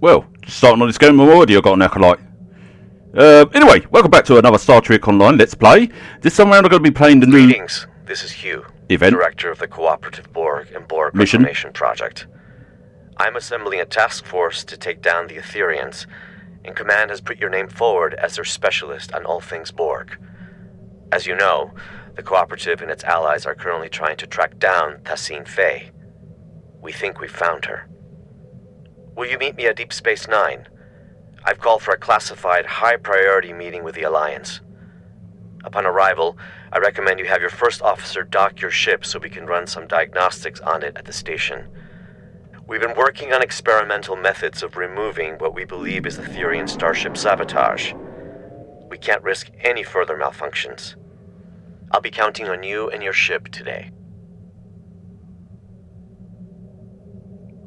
Well, just starting on this game, I'm already got an acolyte. Anyway, welcome back to another Star Trek Online Let's Play. This time around I'm going to be playing the new... Greetings, this is Hugh, event. Director of the Cooperative Borg and Borg Mission. Reclamation Project. I'm assembling a task force to take down the Etherians, and Command has put your name forward as their specialist on all things Borg. As you know, the Cooperative and its allies are currently trying to track down Tassine Faye. We think we've found her. Will you meet me at Deep Space Nine? I've called for a classified, high-priority meeting with the Alliance. Upon arrival, I recommend you have your first officer dock your ship so we can run some diagnostics on it at the station. We've been working on experimental methods of removing what we believe is Etherian starship sabotage. We can't risk any further malfunctions. I'll be counting on you and your ship today.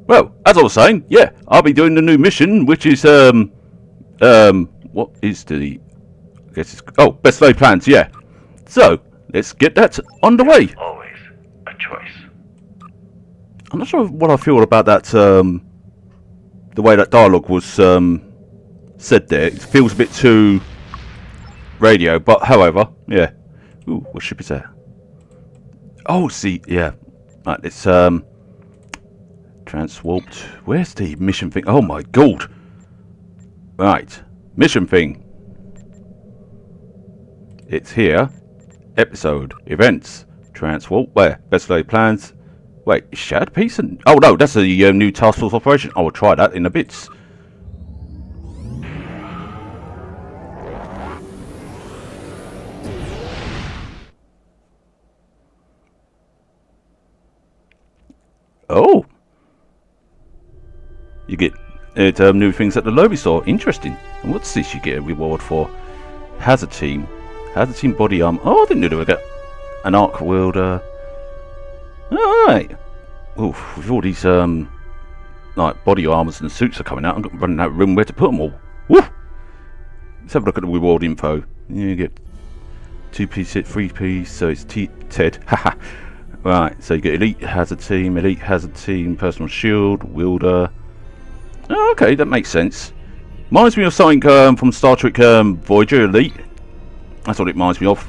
Well, as I was saying, yeah, I'll be doing the new mission, which is, what is the... I guess it's... Oh, best laid plans, yeah. So, let's get that on the way. Always a choice. I'm not sure what I feel about that, the way that dialogue was, said there. It feels a bit too radio, but however, yeah. Ooh, what ship is that? Oh, see, yeah. Right, it's, transwarped. Where's the mission thing? Oh my god. Right, mission thing. It's here. Episode, events, transwarp, where? Best laid plans. Wait, is Shattered Piece? And oh no, that's a new task force operation. I will try that in a bit. Oh. You get new things at the lobby store. Interesting. And what's this you get a reward for? Hazard team. Hazard team body armor. Oh, I didn't know they would get an arc welder. Alright. Oof, with all these like body armors and suits are coming out, I'm running out of room where to put them all. Woof! Let's have a look at the reward info. You get 2-piece hit, 3-piece, so it's Ted. Haha. Right, so you get elite hazard team, personal shield, wielder. Oh, okay, that makes sense. Reminds me of something from Star Trek Voyager Elite. That's what it reminds me of.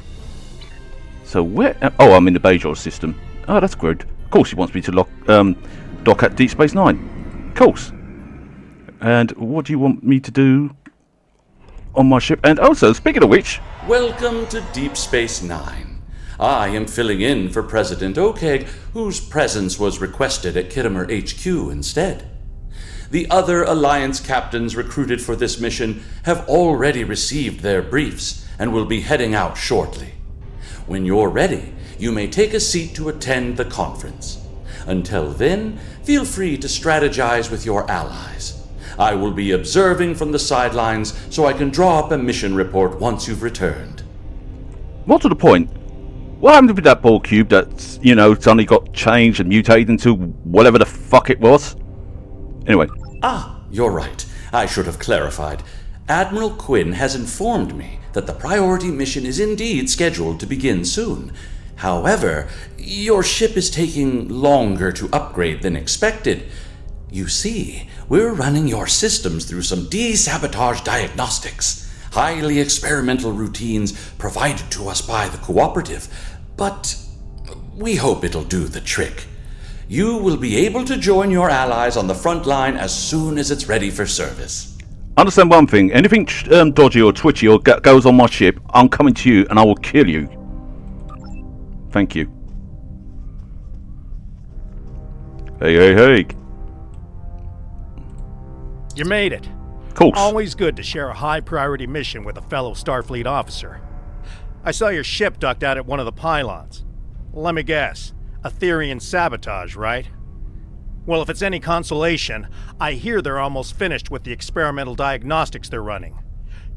So where... Oh, I'm in the Bajor system. Oh, that's good. Of course he wants me to dock at Deep Space Nine. Of course. And what do you want me to do on my ship? And also, speaking of which... Welcome to Deep Space Nine. I am filling in for President Okeg, whose presence was requested at Khitomer HQ instead. The other Alliance captains recruited for this mission have already received their briefs and will be heading out shortly. When you're ready, you may take a seat to attend the conference. Until then, feel free to strategize with your allies. I will be observing from the sidelines so I can draw up a mission report once you've returned. More to the point, what happened with that Borg cube that, suddenly got changed and mutated into whatever the fuck it was? Anyway. Ah, you're right. I should have clarified. Admiral Quinn has informed me that the priority mission is indeed scheduled to begin soon. However, your ship is taking longer to upgrade than expected. You see, we're running your systems through some de-sabotage diagnostics, highly experimental routines provided to us by the Cooperative, but we hope it'll do the trick. You will be able to join your allies on the front line as soon as it's ready for service. Understand one thing, anything dodgy or twitchy or goes on my ship, I'm coming to you and I will kill you. Thank you. Hey. You made it. Of course. Always good to share a high-priority mission with a fellow Starfleet officer. I saw your ship ducked out at one of the pylons. Let me guess. Etherian sabotage, right? Well, if it's any consolation, I hear they're almost finished with the experimental diagnostics they're running.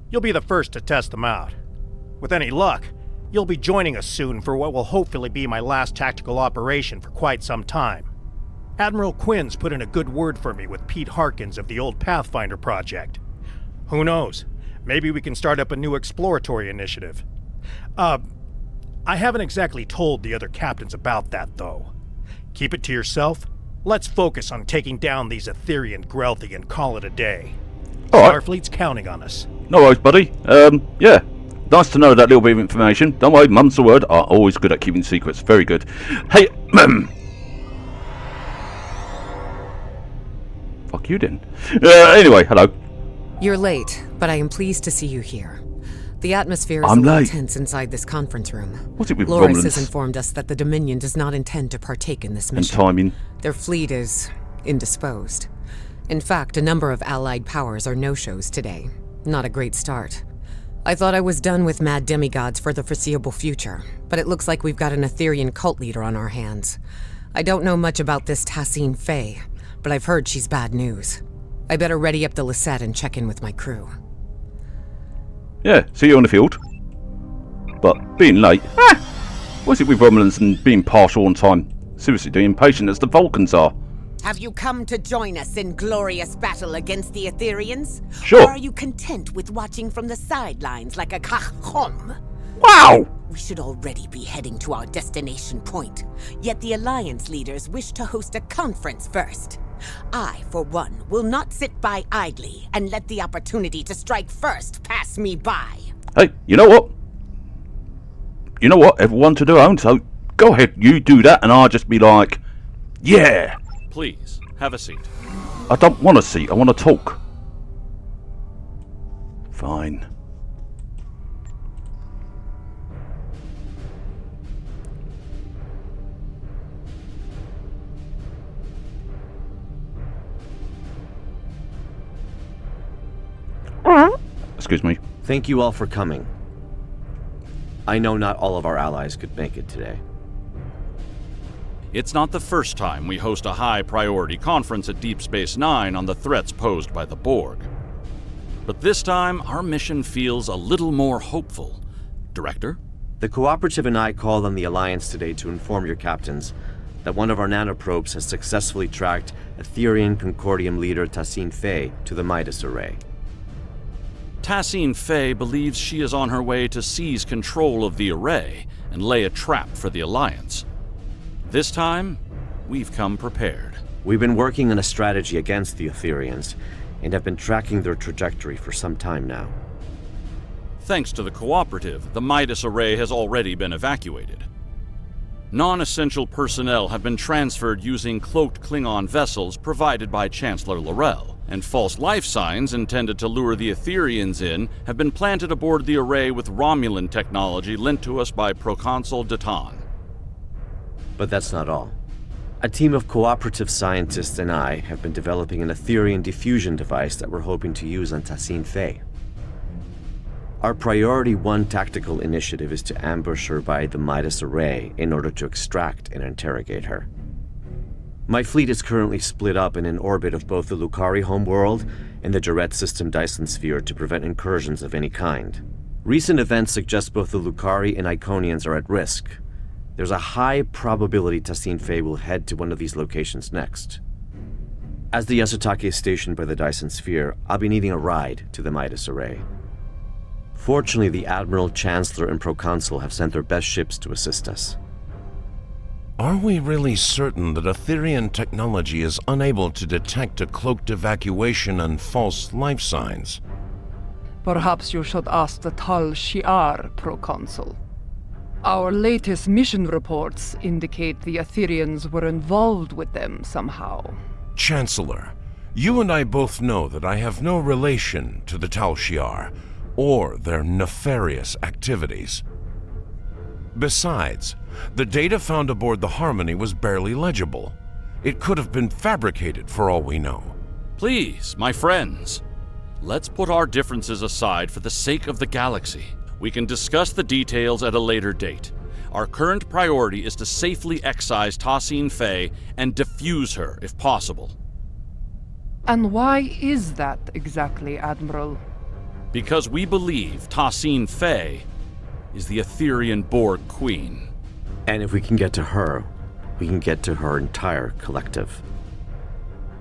You'll be the first to test them out. With any luck, you'll be joining us soon for what will hopefully be my last tactical operation for quite some time. Admiral Quinn's put in a good word for me with Pete Harkins of the old Pathfinder project. Who knows? Maybe we can start up a new exploratory initiative. I haven't exactly told the other captains about that, though. Keep it to yourself, Let's focus on taking down these Aetherian Grelthi and call it a day. Alright. Starfleet's counting on us. No worries, buddy. Yeah. Nice to know that little bit of information. Don't worry, Mum's the word are always good at keeping secrets. Very good. Hey, fuck you then. Anyway, hello. You're late, but I am pleased to see you here. The atmosphere is I'm a little late. tense inside this conference room. What's it with Loris Romulans has informed us that the Dominion does not intend to partake in this and mission. timing? Their fleet is indisposed. In fact, a number of allied powers are no-shows today. Not a great start. I thought I was done with mad demigods for the foreseeable future, but it looks like we've got an Aetherian cult leader on our hands. I don't know much about this Tassine Faye, but I've heard she's bad news. I better ready up the Lisette and check in with my crew. Yeah, see you on the field. But being late, what's it with Romulans and being partial on time? Seriously, they're impatient as the Vulcans are. Have you come to join us in glorious battle against the Aetherians? Sure. Or are you content with watching from the sidelines like a kachom? Wow! We should already be heading to our destination point, yet the Alliance leaders wish to host a conference first. I, for one, will not sit by idly and let the opportunity to strike first pass me by. Hey, you know what? You know what? Everyone to their own, so go ahead, you do that, and I'll just be like, yeah! Please, have a seat. I don't want a seat, I want to talk. Fine. Excuse me. Thank you all for coming. I know not all of our allies could make it today. It's not the first time we host a high-priority conference at Deep Space Nine on the threats posed by the Borg. But this time, our mission feels a little more hopeful. Director? The Cooperative and I called on the Alliance today to inform your captains that one of our nanoprobes has successfully tracked Aetherian Concordium leader Tassine Faye to the Midas Array. Tassine Faye believes she is on her way to seize control of the array and lay a trap for the Alliance. This time, we've come prepared. We've been working on a strategy against the Aetherians and have been tracking their trajectory for some time now. Thanks to the Cooperative, the Midas Array has already been evacuated. Non-essential personnel have been transferred using cloaked Klingon vessels provided by Chancellor L'Rell, and false life signs intended to lure the Aetherians in have been planted aboard the array with Romulan technology lent to us by Proconsul Datan. But that's not all. A team of cooperative scientists and I have been developing an Aetherian diffusion device that we're hoping to use on Tassine Faye. Our Priority 1 tactical initiative is to ambush her by the Midas Array in order to extract and interrogate her. My fleet is currently split up in an orbit of both the Lukari homeworld and the Jarrett system Dyson Sphere to prevent incursions of any kind. Recent events suggest both the Lukari and Iconians are at risk. There's a high probability Tassine Faye will head to one of these locations next. As the Yasutake is stationed by the Dyson Sphere, I'll be needing a ride to the Midas Array. Fortunately, the Admiral, Chancellor, and Proconsul have sent their best ships to assist us. Are we really certain that Aetherian technology is unable to detect a cloaked evacuation and false life signs? Perhaps you should ask the Tal Shiar, Proconsul. Our latest mission reports indicate the Aetherians were involved with them somehow. Chancellor, you and I both know that I have no relation to the Tal Shiar or their nefarious activities. Besides, the data found aboard the Harmony was barely legible. It could have been fabricated for all we know. Please, my friends, let's put our differences aside for the sake of the galaxy. We can discuss the details at a later date. Our current priority is to safely excise Tassine Faye and defuse her if possible. And why is that exactly, Admiral? Because we believe Tassine Faye is the Aetherian Borg Queen. And if we can get to her, we can get to her entire collective.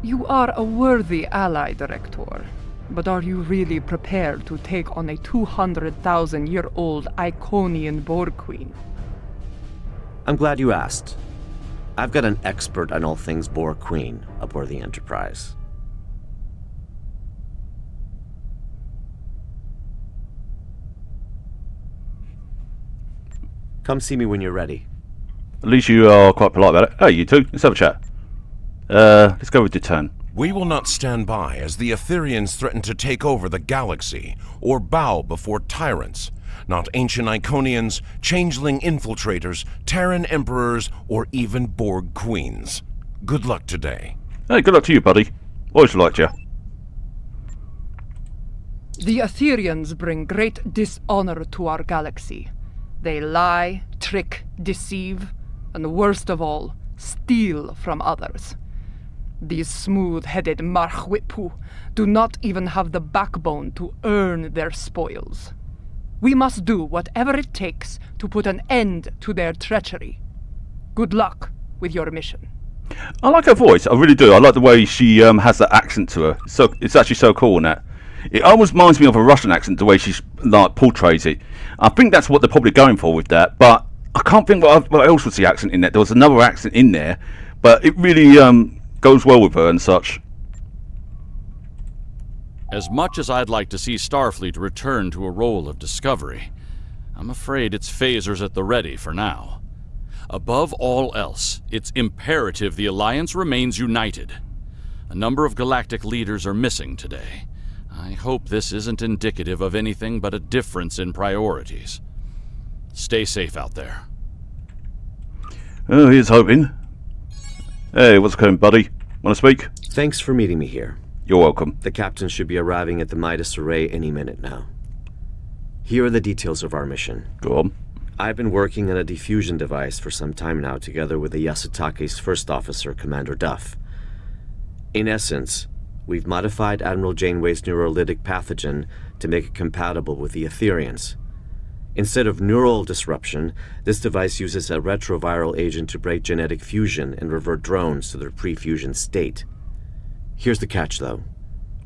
You are a worthy ally, Director. But are you really prepared to take on a 200,000-year-old Iconian Borg Queen? I'm glad you asked. I've got an expert on all things Borg Queen aboard the Enterprise. Come see me when you're ready. At least you are quite polite about it. Hey, you two, let's have a chat. Let's go with Detan. We will not stand by as the Etherians threaten to take over the galaxy or bow before tyrants. Not ancient Iconians, changeling infiltrators, Terran emperors, or even Borg queens. Good luck today. Hey, good luck to you, buddy. Always liked you. The Etherians bring great dishonor to our galaxy. They lie, trick, deceive, and worst of all, steal from others. These smooth-headed Marchwipu do not even have the backbone to earn their spoils. We must do whatever it takes to put an end to their treachery. Good luck with your mission. I like her voice, I really do. I like the way she has that accent to her. So it's actually so cool in that. It almost reminds me of a Russian accent, the way she like portrays it. I think that's what they're probably going for with that, but I can't think what else was the accent in that. There was another accent in there, but it really goes well with her and such. As much as I'd like to see Starfleet return to a role of discovery, I'm afraid its phasers at the ready for now. Above all else, it's imperative the Alliance remains united. A number of galactic leaders are missing today. I hope this isn't indicative of anything but a difference in priorities. Stay safe out there. Oh, here's hoping. Hey, what's going, buddy? Want to speak? Thanks for meeting me here. You're welcome. The captain should be arriving at the Midas Array any minute now. Here are the details of our mission. Go on. I've been working on a diffusion device for some time now, together with the Yasutake's first officer, Commander Duff. In essence, we've modified Admiral Janeway's neurolytic pathogen to make it compatible with the Etherians. Instead of neural disruption, this device uses a retroviral agent to break genetic fusion and revert drones to their pre-fusion state. Here's the catch, though.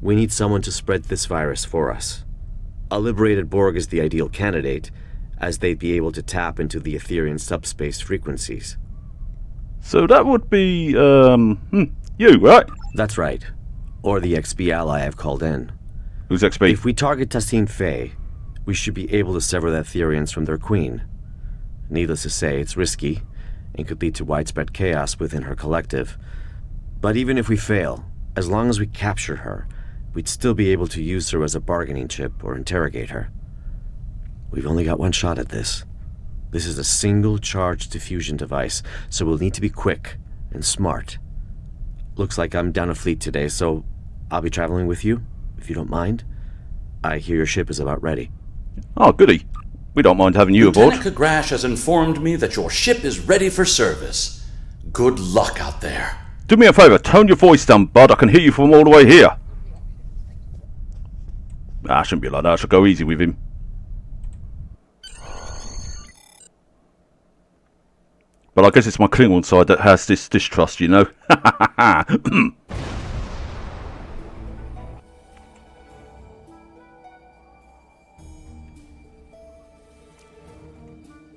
We need someone to spread this virus for us. A liberated Borg is the ideal candidate, as they'd be able to tap into the Etherian subspace frequencies. So that would be, you, right? That's right. Or the XB ally I've called in. Who's XB? If we target Tassine Faye, we should be able to sever the Etherians from their queen. Needless to say, it's risky, and could lead to widespread chaos within her collective. But even if we fail, as long as we capture her, we'd still be able to use her as a bargaining chip or interrogate her. We've only got one shot at this. This is a single-charge diffusion device, so we'll need to be quick and smart. Looks like I'm down a fleet today, so I'll be traveling with you, if you don't mind. I hear your ship is about ready. Oh, goody. We don't mind having you aboard. Lieutenant Kagrash has informed me that your ship is ready for service. Good luck out there. Do me a favour, tone your voice down, bud. I can hear you from all the way here. Ah, shouldn't be like that. I should go easy with him. But I guess it's my Klingon side that has this distrust, you know.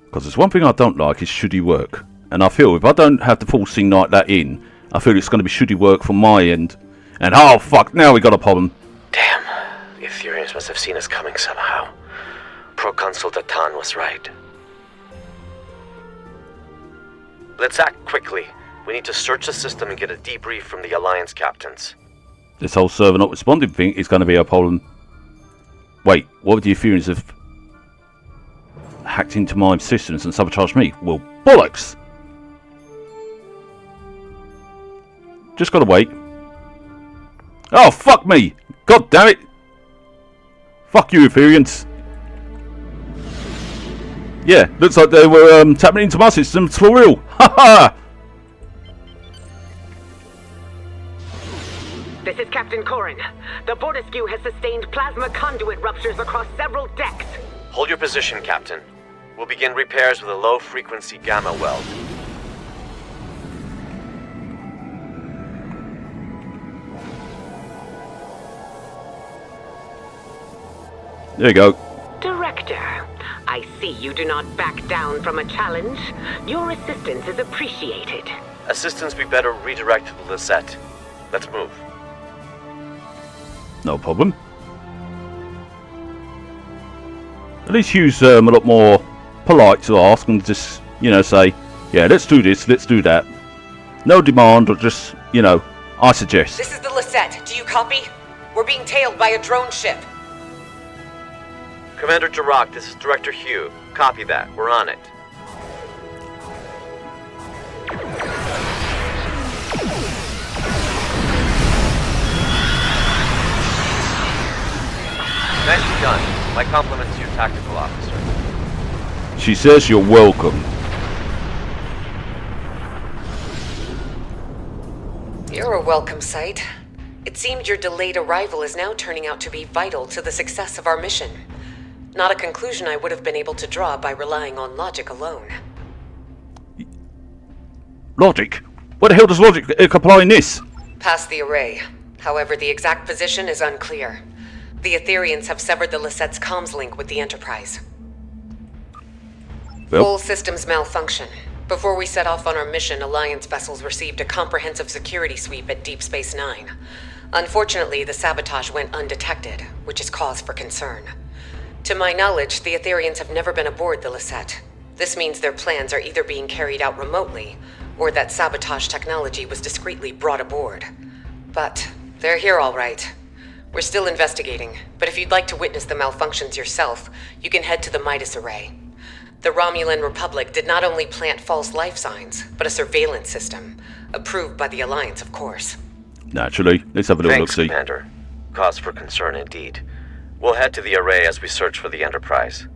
Because there's one thing I don't like is should he work. And I feel if I don't have the full scene like that in, I feel it's going to be should he work from my end. And oh fuck, now we got a problem. Damn, the Etherians must have seen us coming somehow. Proconsul Detan was right. Let's act quickly. We need to search the system and get a debrief from the Alliance captains. This whole server not responding thing is going to be a problem. Wait, what would the Etherians have hacked into my systems and sabotaged me? Well, bollocks! Just gotta wait. Oh, fuck me! God damn it! Fuck you, Etherians! Yeah, looks like they were tapping into my systems for real. Ha ha! This is Captain Corrin. The Fortescue has sustained plasma conduit ruptures across several decks. Hold your position, Captain. We'll begin repairs with a low-frequency gamma weld. There you go. Director, I see you do not back down from a challenge. Your assistance is appreciated. Assistance be better redirected to Lisette. Let's move. No problem. At least Hugh's a lot more polite to ask and just, say, yeah, let's do this, let's do that. No demand, or just, I suggest. This is the Lisette. Do you copy? We're being tailed by a drone ship. Commander Jirok, this is Director Hugh. Copy that. We're on it. Nicely done. My compliments to your tactical officer. She says you're welcome. You're a welcome sight. It seemed your delayed arrival is now turning out to be vital to the success of our mission. Not a conclusion I would have been able to draw by relying on logic alone. Logic? Where the hell does logic apply in this? Past the array. However, the exact position is unclear. The Etherians have severed the Lisette's comms link with the Enterprise. Well, Full systems malfunction. Before we set off on our mission, Alliance vessels received a comprehensive security sweep at Deep Space Nine. Unfortunately, the sabotage went undetected, which is cause for concern. To my knowledge, the Etherians have never been aboard the Lisette. This means their plans are either being carried out remotely, or that sabotage technology was discreetly brought aboard. But they're here all right. We're still investigating, but if you'd like to witness the malfunctions yourself, you can head to the Midas Array. The Romulan Republic did not only plant false life signs, but a surveillance system, approved by the Alliance, of course. Naturally. Let's have a little Thanks, look-see. Commander. Cause for concern indeed. We'll head to the array as we search for the Enterprise.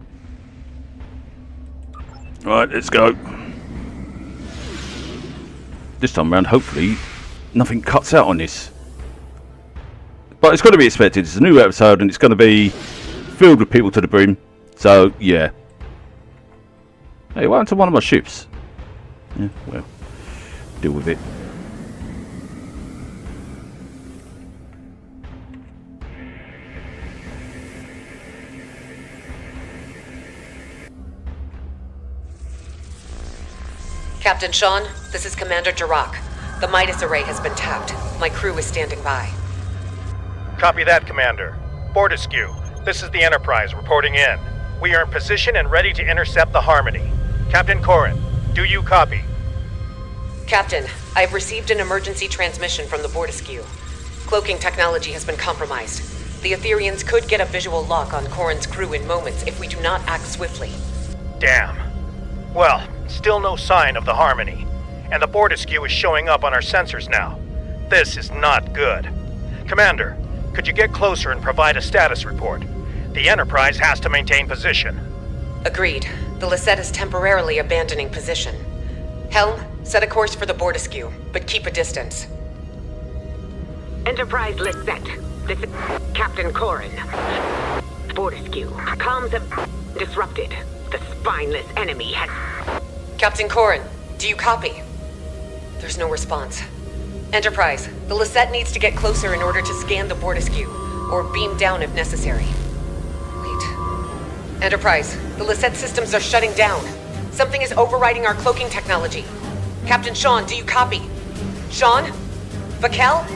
Right, let's go. This time around, hopefully, nothing cuts out on this. But it's got to be expected. It's a new episode and it's going to be filled with people to the brim. So, yeah. Hey, what happened to one of my ships? Yeah, well, deal with it. Captain Sean, this is Commander Jirok. The Midas Array has been tapped. My crew is standing by. Copy that, Commander. Bortiscu, this is the Enterprise reporting in. We are in position and ready to intercept the Harmony. Captain Corrin, do you copy? Captain, I have received an emergency transmission from the Bortiscu. Cloaking technology has been compromised. The Etherians could get a visual lock on Corrin's crew in moments if we do not act swiftly. Damn. Well, still no sign of the Harmony. And the Bortiscu is showing up on our sensors now. This is not good. Commander, could you get closer and provide a status report? The Enterprise has to maintain position. Agreed. The Lisette is temporarily abandoning position. Helm, set a course for the Bortiscu, but keep a distance. Enterprise Lisette. This is Captain Corrin. Bortiscu. Comms have disrupted. The spineless enemy has... Captain Corrin, do you copy? There's no response. Enterprise, the Lisette needs to get closer in order to scan the Bortiscu, or beam down if necessary. Wait. Enterprise, the Lisette systems are shutting down. Something is overriding our cloaking technology. Captain Sean, do you copy? Sean? Vakel?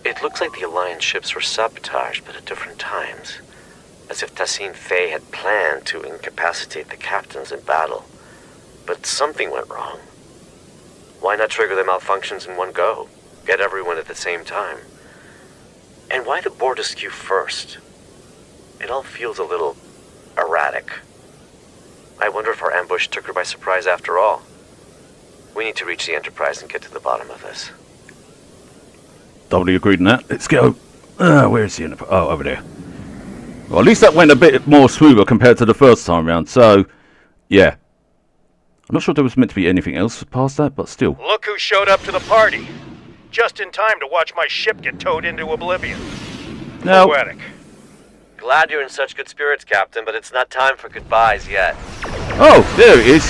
It looks like the Alliance ships were sabotaged, but at different times. As if Tassine Faye had planned to incapacitate the captains in battle. But something went wrong. Why not trigger the malfunctions in one go? Get everyone at the same time? And why the Bortiscu first? It all feels a little erratic. I wonder if our ambush took her by surprise after all. We need to reach the Enterprise and get to the bottom of this. Doubly agreed on that. Let's go. Where's the Enterprise? Oh, over there. Well, at least that went a bit more smoother compared to the first time round, so, yeah. I'm not sure there was meant to be anything else past that, but still. Look who showed up to the party. Just in time to watch my ship get towed into oblivion. Now, Poetic. Glad you're in such good spirits, Captain, but it's not time for goodbyes yet. oh, there it is.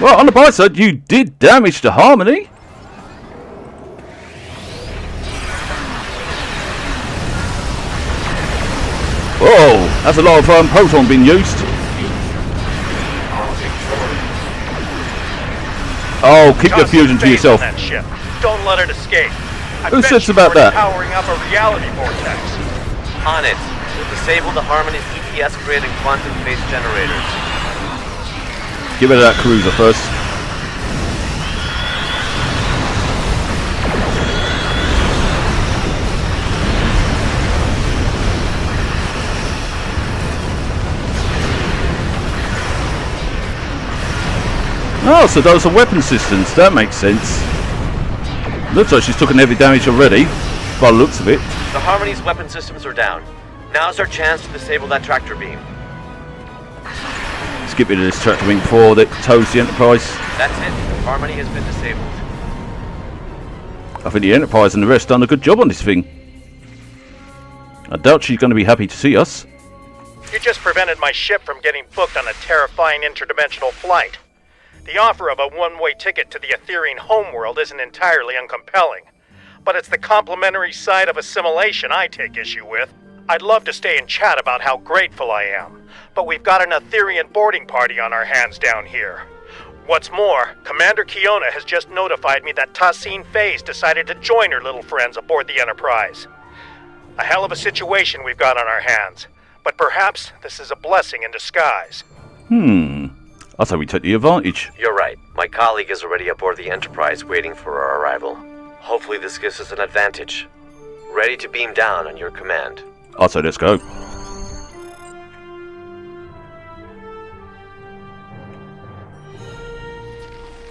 Well, on the bright side, you did damage to Harmony. Whoa, that's a lot of proton being used. Oh, keep your fusion to yourself. That ship. Don't let it escape. Who says about that? Powering up a reality vortex. On it. Disable the Harmony's ETS-created quantum phase generators. Give it that cruiser first. Oh, so those are weapon systems. That makes sense. Looks like she's taken heavy damage already, by the looks of it. The Harmony's weapon systems are down. Now's our chance to disable that tractor beam. Let's get rid of this tractor beam before that tows the Enterprise. That's it. Harmony has been disabled. I think the Enterprise and the rest done a good job on this thing. I doubt she's going to be happy to see us. You just prevented my ship from getting booked on a terrifying interdimensional flight. The offer of a one-way ticket to the Etherian homeworld isn't entirely uncompelling, but it's the complementary side of assimilation I take issue with. I'd love to stay and chat about how grateful I am, but we've got an Etherian boarding party on our hands down here. What's more, Commander Kiona has just notified me that Tassine Phase decided to join her little friends aboard the Enterprise. A hell of a situation we've got on our hands, but perhaps this is a blessing in disguise. I say we take the advantage. You're right. My colleague is already aboard the Enterprise waiting for our arrival. Hopefully this gives us an advantage. Ready to beam down on your command. I say let's go.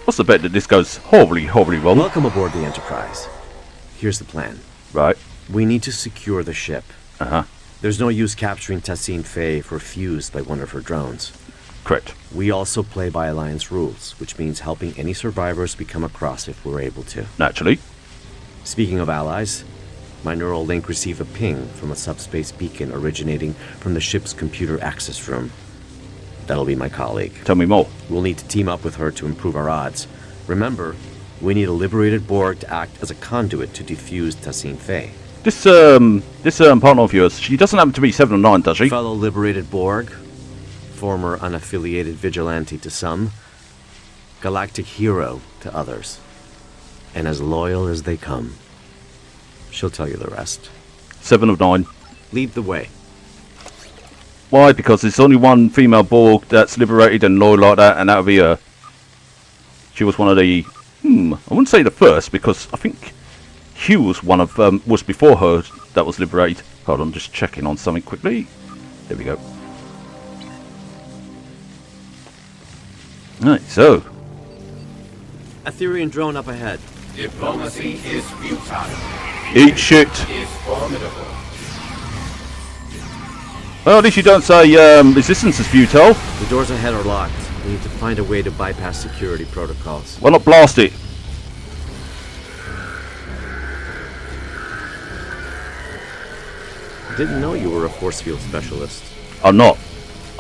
What's the bet that this goes horribly wrong? Welcome aboard the Enterprise. Here's the plan. Right. We need to secure the ship. Uh-huh. There's no use capturing Tassine Faye if we're fused by one of her drones. Correct. We also play by Alliance rules, which means helping any survivors we come across if we're able to. Naturally. Speaking of allies, my neural link received a ping from a subspace beacon originating from the ship's computer access room. That'll be my colleague. Tell me more. We'll need to team up with her to improve our odds. Remember, we need a liberated Borg to act as a conduit to defuse Tassine Faye. This partner of yours, she doesn't happen to be 7 or 9, does she? Fellow liberated Borg, former unaffiliated vigilante to some, galactic hero to others, and as loyal as they come. She'll tell you the rest. 7 of 9. Lead the way. Why? Because there's only one female Borg that's liberated and loyal like that, and that would be her. She was one of the... I wouldn't say the first, because I think Hugh was one of... was before her that was liberated. Hold on, just checking on something quickly. There we go. Right, so... Etherian drone up ahead. Diplomacy is futile. Eat shit. Is formidable. Well, at least you don't say resistance is futile. The doors ahead are locked. We need to find a way to bypass security protocols. Why not blast it? Didn't know you were a force field specialist. I'm not.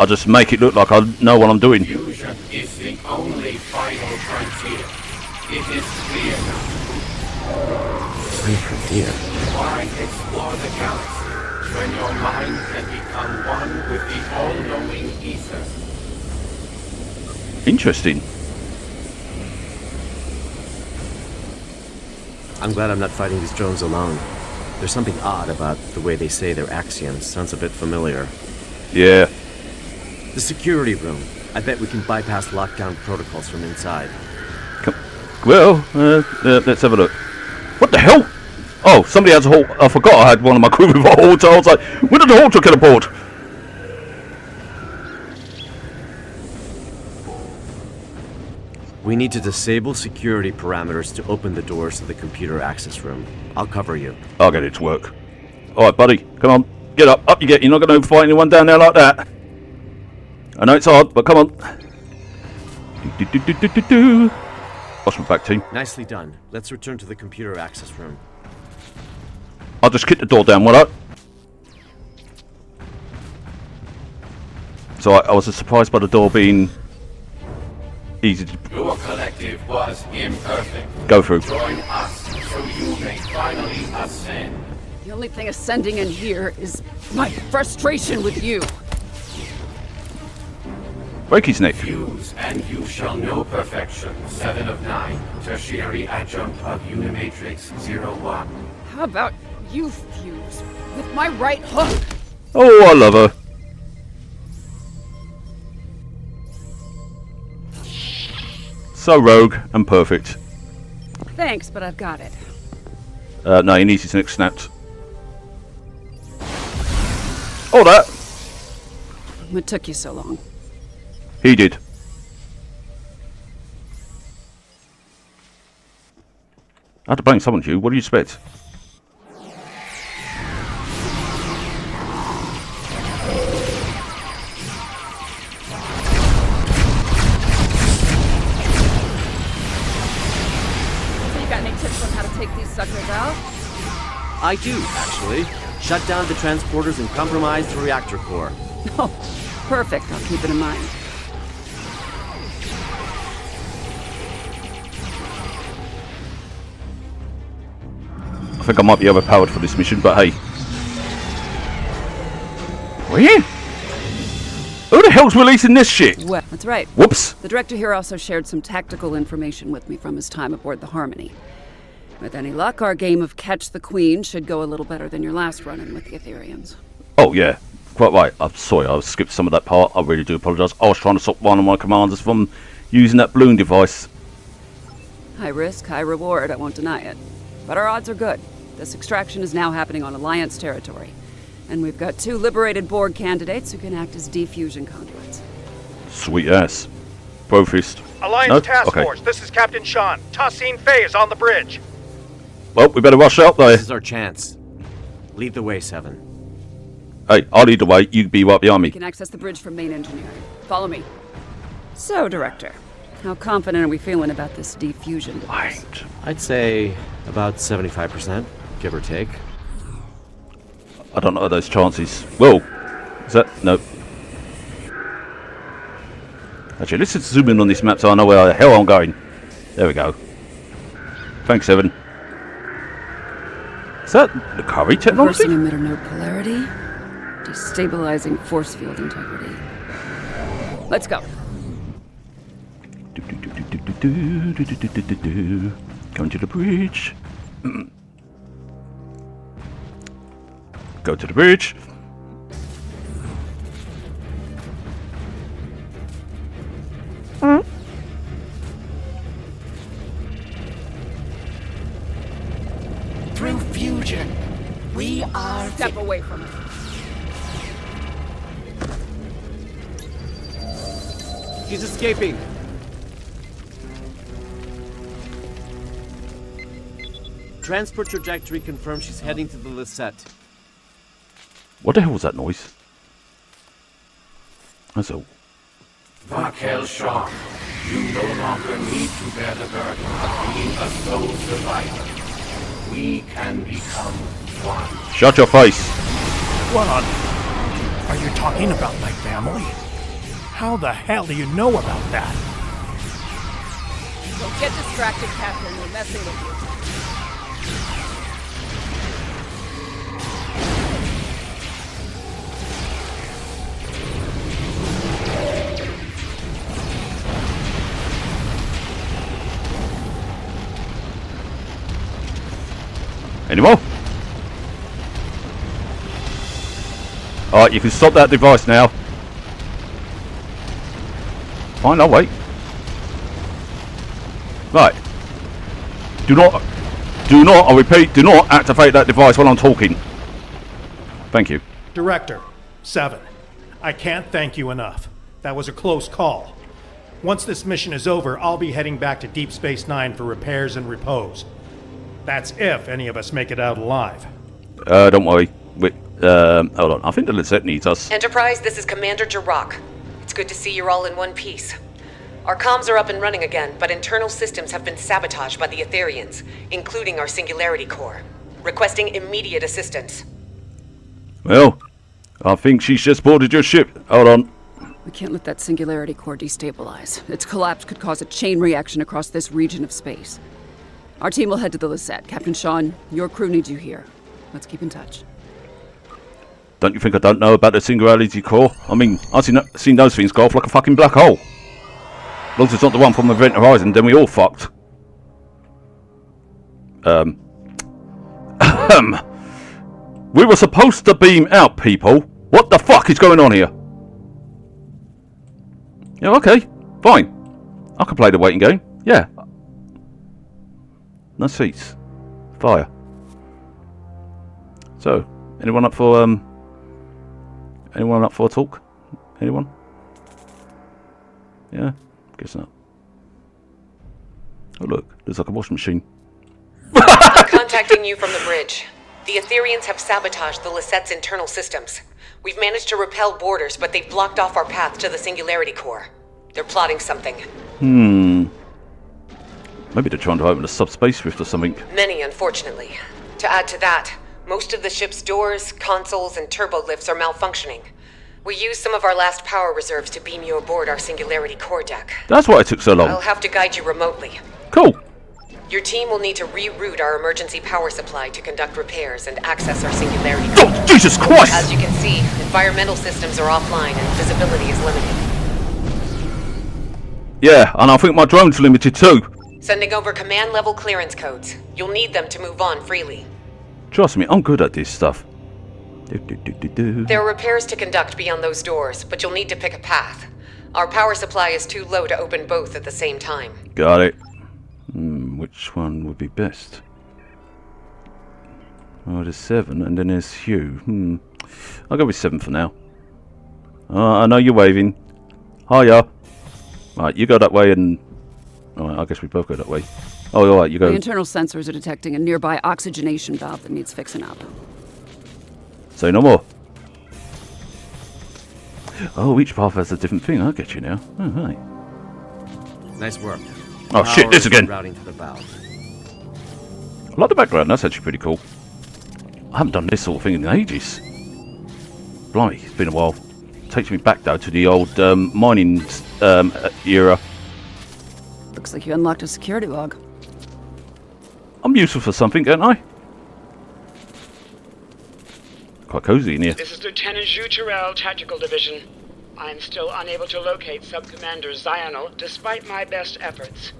I just make it look like I know what I'm doing. Fusion is the only final frontier. It is clear now. Final frontier? Why explore the galaxy when your mind can become one with the all-knowing ether? Interesting. I'm glad I'm not fighting these drones alone. There's something odd about the way they say their axioms. Sounds a bit familiar. Yeah. The security room. I bet we can bypass lockdown protocols from inside. Well, let's have a look. What the hell? Oh, somebody has a halt. I forgot I had one of my crew with a halt. I was like, when did the halt get aboard? We need to disable security parameters to open the doors to the computer access room. I'll cover you. I'll get it to work. Alright, buddy. Come on. Get up. Up you get. You're not going to fight anyone down there like that. I know it's hard, but come on. Watch my back, team. Nicely done. Let's return to the computer access room. I'll just kick the door down, will I? So I was surprised by the door being easy to... Your collective was imperfect. Go through. Join us so you may finally ascend. The only thing ascending in here is my frustration with you. Break his neck. Fuse, and you shall know perfection. 7 of 9. Tertiary adjunct of Unimatrix 01. How about you fuse with my right hook? Oh, I love her. So rogue and perfect. Thanks, but I've got it. No, he needs his neck snapped. Oh, that. What took you so long? He did. I had to blame someone, Hugh. What do you expect? Suckers out? I do, actually. Shut down the transporters and compromise the reactor core. Oh, perfect. I'll keep it in mind. I think I might be overpowered for this mission, but hey. Where? Who the hell's releasing this shit? Well, that's right. Whoops. The director here also shared some tactical information with me from his time aboard the Harmony. With any luck, our game of Catch the Queen should go a little better than your last run-in with the Etherians. Oh, yeah. Quite right. I'm sorry, I skipped some of that part. I really do apologise. I was trying to stop one of my commanders from using that balloon device. High risk, high reward, I won't deny it. But our odds are good. This extraction is now happening on Alliance territory. And we've got 2 liberated Borg candidates who can act as defusion conduits. Sweet ass. Brofist. Alliance Task Force, this is Captain Sean. Tassine Faye is on the bridge. Well, we better rush out there. This is our chance. Lead the way, 7. Hey, I'll lead the way. You be right behind me. We can access the bridge from main engineering. Follow me. So, Director, how confident are we feeling about this defusion device? I'd say about 75%, give or take. I don't know those chances. Whoa. Is that... No. Actually, let's just zoom in on this map so I know where the hell I'm going. There we go. Thanks, Evan. Is that the Curry technology? Reversing emitter node polarity. Destabilizing force field integrity. Let's go. Going to the bridge. Go to the bridge. Through fusion, we are... Step away from it. She's escaping. Transport trajectory confirmed she's heading to the Lisette. What the hell was that noise? That's a... Vakel Shaw, you no longer need to bear the burden of being a sole survivor. We can become one. Shut your face. What on... Are you talking about my family? How the hell do you know about that? Don't get distracted, Captain. We're messing with you. Any more? Alright, you can stop that device now. Fine, I'll wait. Right. Do not, I repeat, do not activate that device while I'm talking. Thank you. Director, 7. I can't thank you enough. That was a close call. Once this mission is over, I'll be heading back to Deep Space Nine for repairs and repose. That's if any of us make it out alive. Don't worry. Hold on. I think the Lisette needs us. Enterprise, this is Commander Jirok. It's good to see you're all in one piece. Our comms are up and running again, but internal systems have been sabotaged by the Etherians, including our Singularity Core. Requesting immediate assistance. Well, I think she's just boarded your ship. Hold on. We can't let that Singularity Core destabilize. Its collapse could cause a chain reaction across this region of space. Our team will head to the Lisette. Captain Sean, your crew needs you here. Let's keep in touch. Don't you think I don't know about the Singularity Core? I mean, I've seen those things go off like a fucking black hole. As long as it's not the one from Event Horizon, then we all fucked. We were supposed to beam out, people. What the fuck is going on here? Yeah, okay. Fine. I can play the waiting game. Yeah. No seats. Fire. So, anyone up for a talk? Anyone? Yeah? Guess not. Oh look, there's like a washing machine. I'm contacting you from the bridge. The Etherians have sabotaged the Lisette's internal systems. We've managed to repel boarders, but they've blocked off our path to the Singularity Core. They're plotting something. Maybe they're trying to open a subspace rift or something. Many, unfortunately. To add to that, most of the ship's doors, consoles, and turbo lifts are malfunctioning. We used some of our last power reserves to beam you aboard our Singularity Core deck. That's why it took so long. I'll have to guide you remotely. Cool. Your team will need to reroute our emergency power supply to conduct repairs and access our Singularity Core. Oh, Jesus Christ! As you can see, environmental systems are offline and visibility is limited. Yeah, and I think my drone's limited too. Sending over command-level clearance codes. You'll need them to move on freely. Trust me, I'm good at this stuff. There are repairs to conduct beyond those doors, but you'll need to pick a path. Our power supply is too low to open both at the same time. Got it. Which one would be best? Oh, there's 7, and then there's Hugh. I'll go with 7 for now. I know you're waving. Hiya. Right, you go that way, and... Alright, I guess we both go that way. Oh, alright, you go... The internal sensors are detecting a nearby oxygenation valve that needs fixing up. Say no more. Oh, each path has a different thing. I'll get you now. Oh, right. Nice work. Oh shit, this again. Routing to the valve. I like the background. That's actually pretty cool. I haven't done this sort of thing in ages. Blimey, it's been a while. Takes me back though to the old mining era. Looks like you unlocked a security log. I'm useful for something, aren't I? Quite cozy in here. This is Lieutenant Zhu Terrell, Tactical Division. I'm still unable to locate Sub-Commander Zionel, despite my best efforts.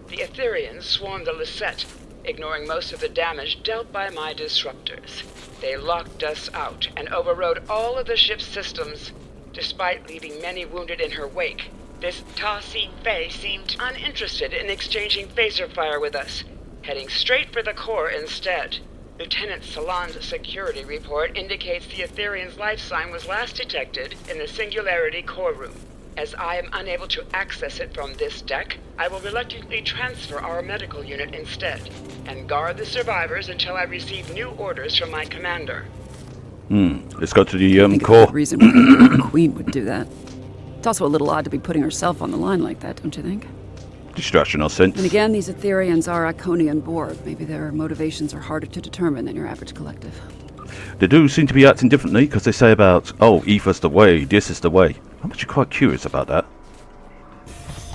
The Etherians swarmed the Lisette, ignoring most of the damage dealt by my disruptors. They locked us out and overrode all of the ship's systems, despite leaving many wounded in her wake. This Ta Si Fei seemed uninterested in exchanging phaser fire with us, heading straight for the core instead. Lieutenant Salon's security report indicates the Etherian's life sign was last detected in the Singularity Core room. As I am unable to access it from this deck, I will reluctantly transfer our medical unit instead, and guard the survivors until I receive new orders from my commander. Let's go to the core. Reason why the Queen would do that. It's also a little odd to be putting herself on the line like that, don't you think? Distraction, I'll sense. And again, these Etherians are Iconian Borg. Maybe their motivations are harder to determine than your average collective. They do seem to be acting differently because they say about, oh, ether's the way, this is the way. I'm actually quite curious about that.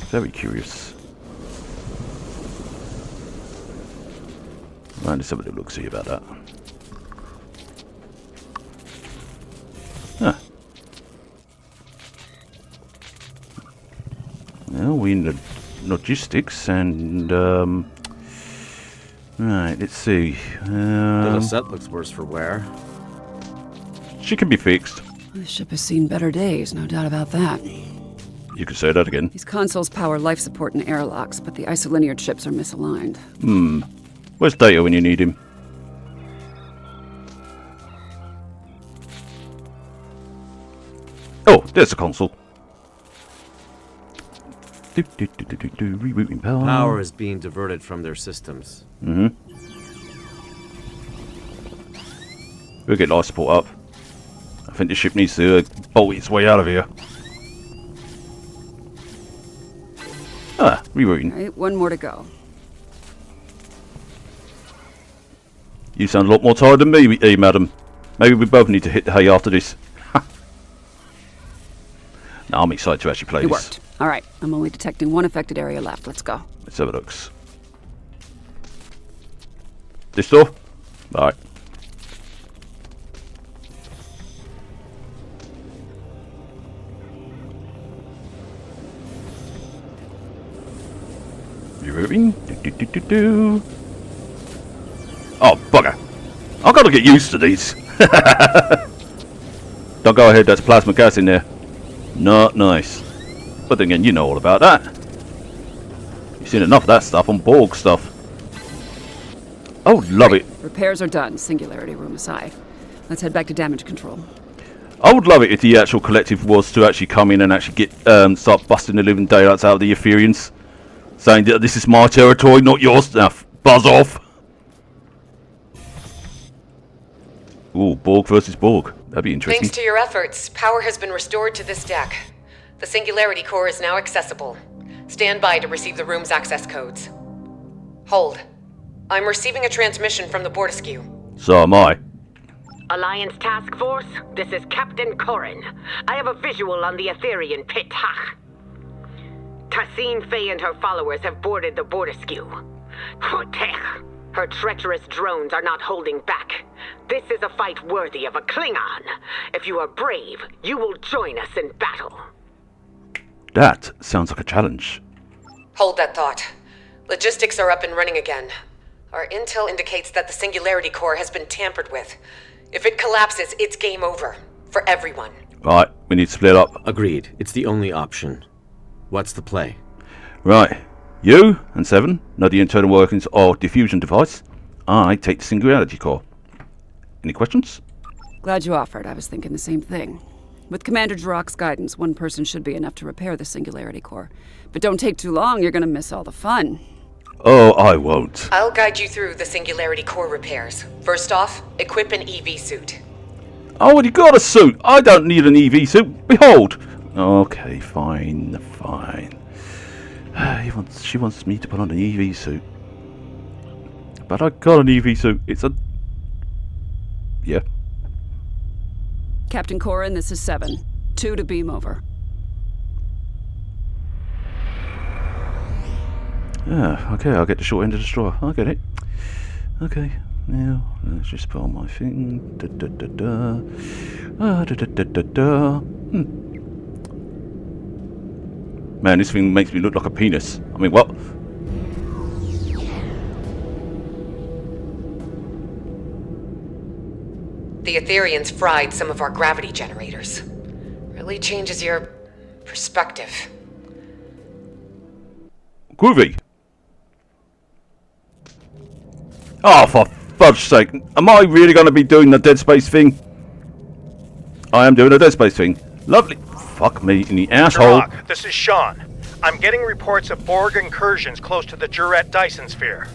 Very curious. Man, let's have a little look-see about that. Huh. Well, we in the logistics and, right, let's see. The Lisette looks worse for wear. She can be fixed. The ship has seen better days, no doubt about that. You could say that again. These consoles power life support and airlocks, but the isolinear chips are misaligned. Where's Data when you need him? Oh, there's the console. Rebooting power. Power is being diverted from their systems. We'll get life support up. I think the ship needs to bolt its way out of here. Ah, rerouting. Alright, one more to go. You sound a lot more tired than me, madam. Maybe we both need to hit the hay after this. Now I'm excited to actually play It this. worked. Alright, I'm only detecting one affected area left. Let's go. Let's have a look. This door? Alright. Rerouting. Oh, bugger. I've got to get used to these. Don't go ahead, that's plasma gas in there. Not nice. But then again, you know all about that. You've seen enough of that stuff on Borg stuff. Oh, love it. Repairs are done, singularity room aside. Let's head back to damage control. I would love it if the actual collective was to actually come in and actually get start busting the living daylights out of the Etherians. Saying that this is my territory, not yours. Now, buzz off. Ooh, Borg versus Borg. That'd be interesting. Thanks to your efforts, power has been restored to this deck. The Singularity Core is now accessible. Stand by to receive the room's access codes. Hold. I'm receiving a transmission from the Bortisque. So am I. Alliance Task Force, this is Captain Corrin. I have a visual on the Etherian pit Hach. Tassine Faye and her followers have boarded the Bortisque. Her treacherous drones are not holding back. This is a fight worthy of a Klingon. If you are brave, you will join us in battle. That sounds like a challenge. Hold that thought. Logistics are up and running again. Our intel indicates that the Singularity Core has been tampered with. If it collapses, it's game over. For everyone. Right, we need to split up. Agreed. It's the only option. What's the play? Right. You and Seven know the internal workings of diffusion device. I take the Singularity Core. Any questions? Glad you offered. I was thinking the same thing. With Commander Jirok's guidance, one person should be enough to repair the Singularity Core. But don't take too long, you're gonna miss all the fun. Oh, I won't. I'll guide you through the Singularity Core repairs. First off, equip an EV suit. I already got a suit. I don't need an EV suit. Behold. Okay, fine, fine. She wants me to put on an EV suit. But I got an EV suit. It's a... Yeah. Captain Corrin, this is 7. 2 to beam over. Yeah, okay, I'll get the short end of the straw. I get it. Okay, now let's just put on my thing. Man, this thing makes me look like a penis. I mean, what? The Etherians fried some of our gravity generators. Really changes your perspective. Groovy. Oh, for fudge's sake. Am I really going to be doing the Dead Space thing? I am doing the Dead Space thing. Lovely. Fuck me in the asshole. Jirok, this is Sean. I'm getting reports of Borg incursions close to the Juret Dyson sphere.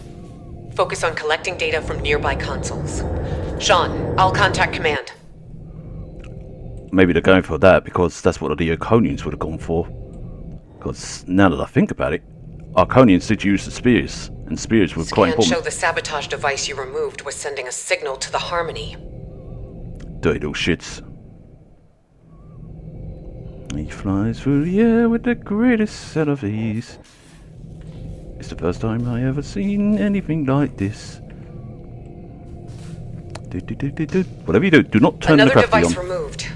Focus on collecting data from nearby consoles. Sean, I'll contact command. Maybe they're going for that because that's what the Arconians would have gone for. Because now that I think about it, Arconians did use the spears, and spears were quite important. Scans show the sabotage device you removed was sending a signal to the Harmony. Dirty little shits. He flies through the air with the greatest set of ease. It's the first time I ever seen anything like this. Whatever you do, do not turn the gravity on. Another device removed.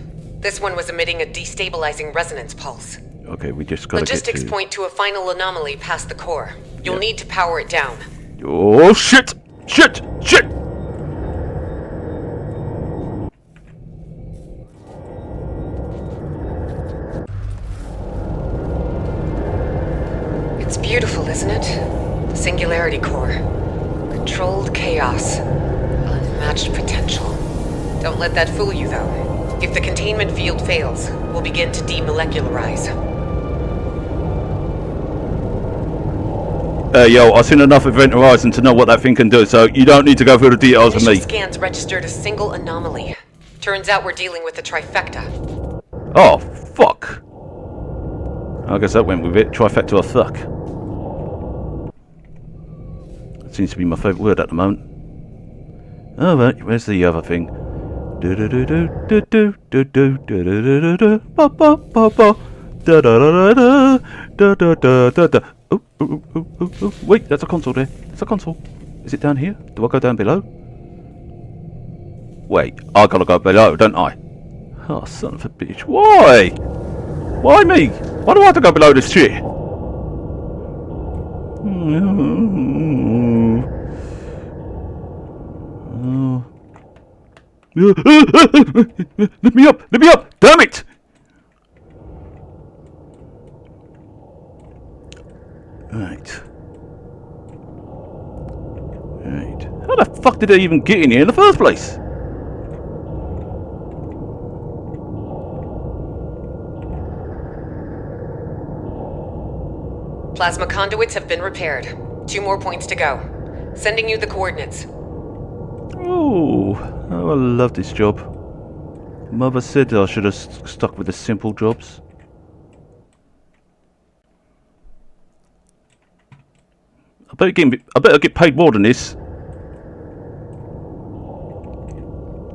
This one was emitting a destabilizing resonance pulse. Okay, we just gotta Logistics point to a final anomaly past the core. You'll need to power it down. Oh shit! Shit! Shit! It's beautiful, isn't it? The Singularity Core. Controlled chaos. Unmatched potential. Don't let that fool you, though. If the containment field fails, we'll begin to demolecularize. Yo, I've seen enough of Event Horizon to know what that thing can do, so you don't need to go through the details with me. Initial scans registered a single anomaly. Turns out we're dealing with the trifecta. Oh, fuck. I guess that went with it. Trifecta or fuck. That seems to be my favourite word at the moment. Oh, right, where's the other thing? Do do do do do do do do do do do ba ba ba ba da da da da da da da da da. Oh, wait, that's a console there. There's a console. Is it down here? Do I go down below? Wait, I gotta go below, don't I? Oh, son of a bitch. Why? Why me? Why do I have to go below this shit? Let me up! Let me up! Damn it! Right. Right. How the fuck did I even get in here in the first place? Plasma conduits have been repaired. 2 more points to go. Sending you the coordinates. Oh, I love this job. Mother said I should have stuck with the simple jobs. I better get paid more than this.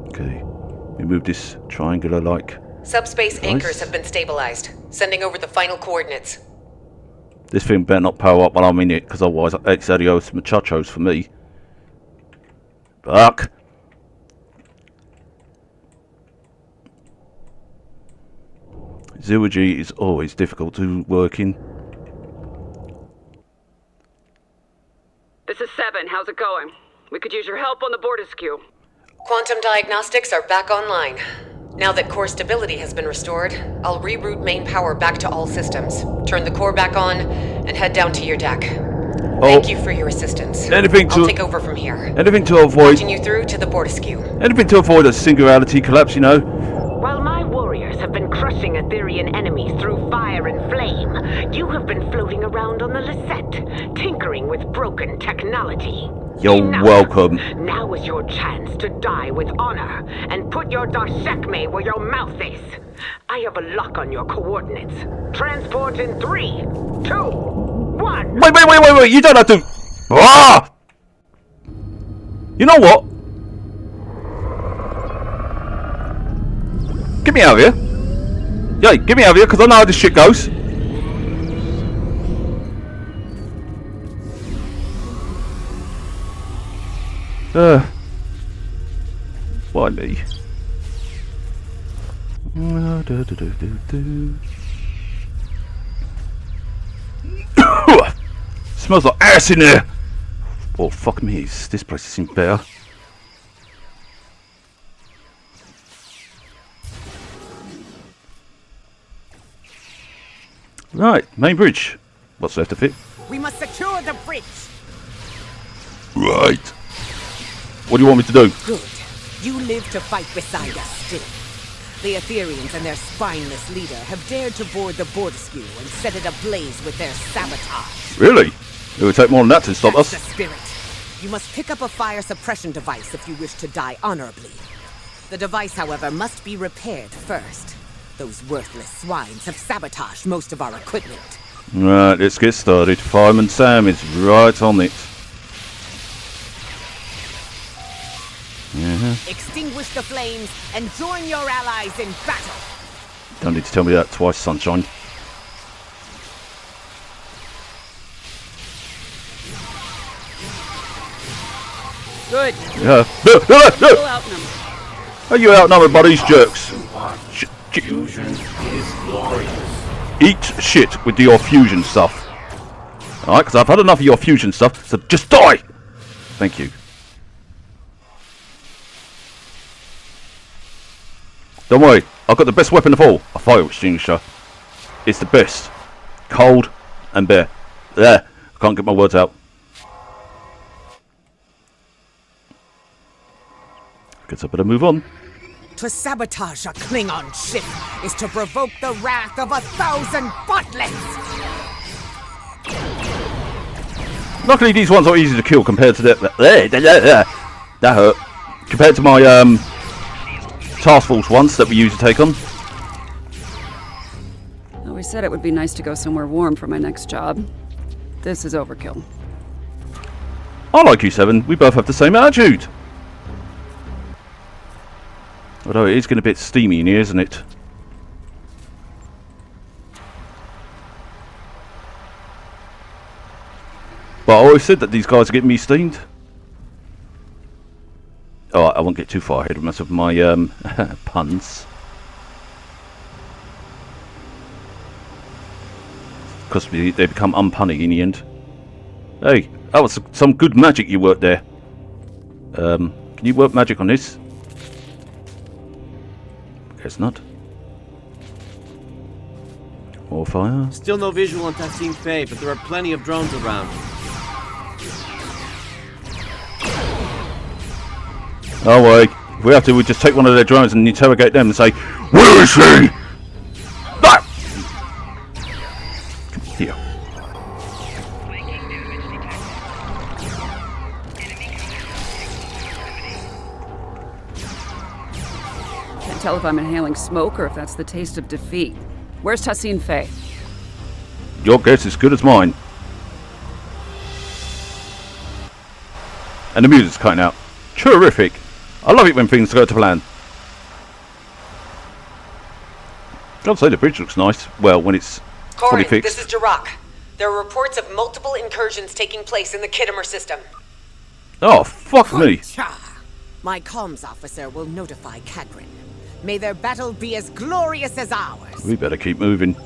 Okay, we move this triangular-like. Subspace anchors have been stabilized. Sending over the final coordinates. This thing better not power up while I'm in it, because otherwise it's adios muchachos for me. Fuck. Zero-G is always difficult to work in. This is 7. How's it going? We could use your help on the Bortisque. Quantum diagnostics are back online. Now that core stability has been restored, I'll reroute main power back to all systems, turn the core back on, and head down to your deck. Thank you for your assistance. I'll take over from here. Anything to avoid... Watching you through to the Bortisque. Anything to avoid a singularity collapse, you know. While my warriors have been crushing Aetherian enemies through fire and flame, you have been floating around on the Lisette, tinkering with broken technology. You're welcome. Now is your chance to die with honor, and put your Darshekme where your mouth is. I have a lock on your coordinates. Transport in 3, 2, 1. Wait, you don't have to... Ah! You know what? Get me out of here. Yeah, get me out of here, because I know how this shit goes. Why me? Smells like ass in there. Oh fuck me, this place seems better. Right, main bridge. What's left of it? We must secure the bridge. Right. What do you want me to do? Good. You live to fight beside us still. The Aetherians and their spineless leader have dared to board the Bortisque and set it ablaze with their sabotage. Really? It would take more than that to stop us. That's the spirit. You must pick up a fire suppression device if you wish to die honorably. The device, however, must be repaired first. Those worthless swines have sabotaged most of our equipment. Right, let's get started. Fireman Sam is right on it. Extinguish the flames and join your allies in battle. Don't need to tell me that twice, sunshine. Good. Yeah. No. Are you outnumbered by these jerks? Fusion is glorious. Eat shit with your fusion stuff. Alright, because I've had enough of your fusion stuff, so just die! Thank you. Don't worry, I've got the best weapon of all, a fire extinguisher. It's the best. Cold and bare. There, I can't get my words out. Guess I better move on. To sabotage a Klingon ship is to provoke the wrath of 1,000 botlets! Luckily these ones are easy to kill compared to that hurt. Compared to my task force once that we used to take on. I always said it would be nice to go somewhere warm for my next job. This is overkill. I like you, Seven. We both have the same attitude. Although it is getting a bit steamy in here, isn't it? But I always said that these guys are getting me steamed. Oh, I won't get too far ahead of myself with my puns. Because they become unpunny in the end. Hey, that was some good magic you worked there. Can you work magic on this? Guess not. More fire. Still no visual on Tassine Faye, but there are plenty of drones around. Oh wait, if we have to, we just take one of their drones and interrogate them and say, "Where is he?" Ah! Come here. Can't tell if I'm inhaling smoke or if that's the taste of defeat. Where's Tassine Faye? Your guess is as good as mine. And the music's cutting out. Terrific. I love it when things go to plan. Gotta say the bridge looks nice. Well, when it's fully Corin, fixed. this is Jirak. There are reports of multiple incursions taking place in the Kittimer system. Oh, fuck me. Cha! My comms officer will notify Kadrin. May their battle be as glorious as ours. We better keep moving.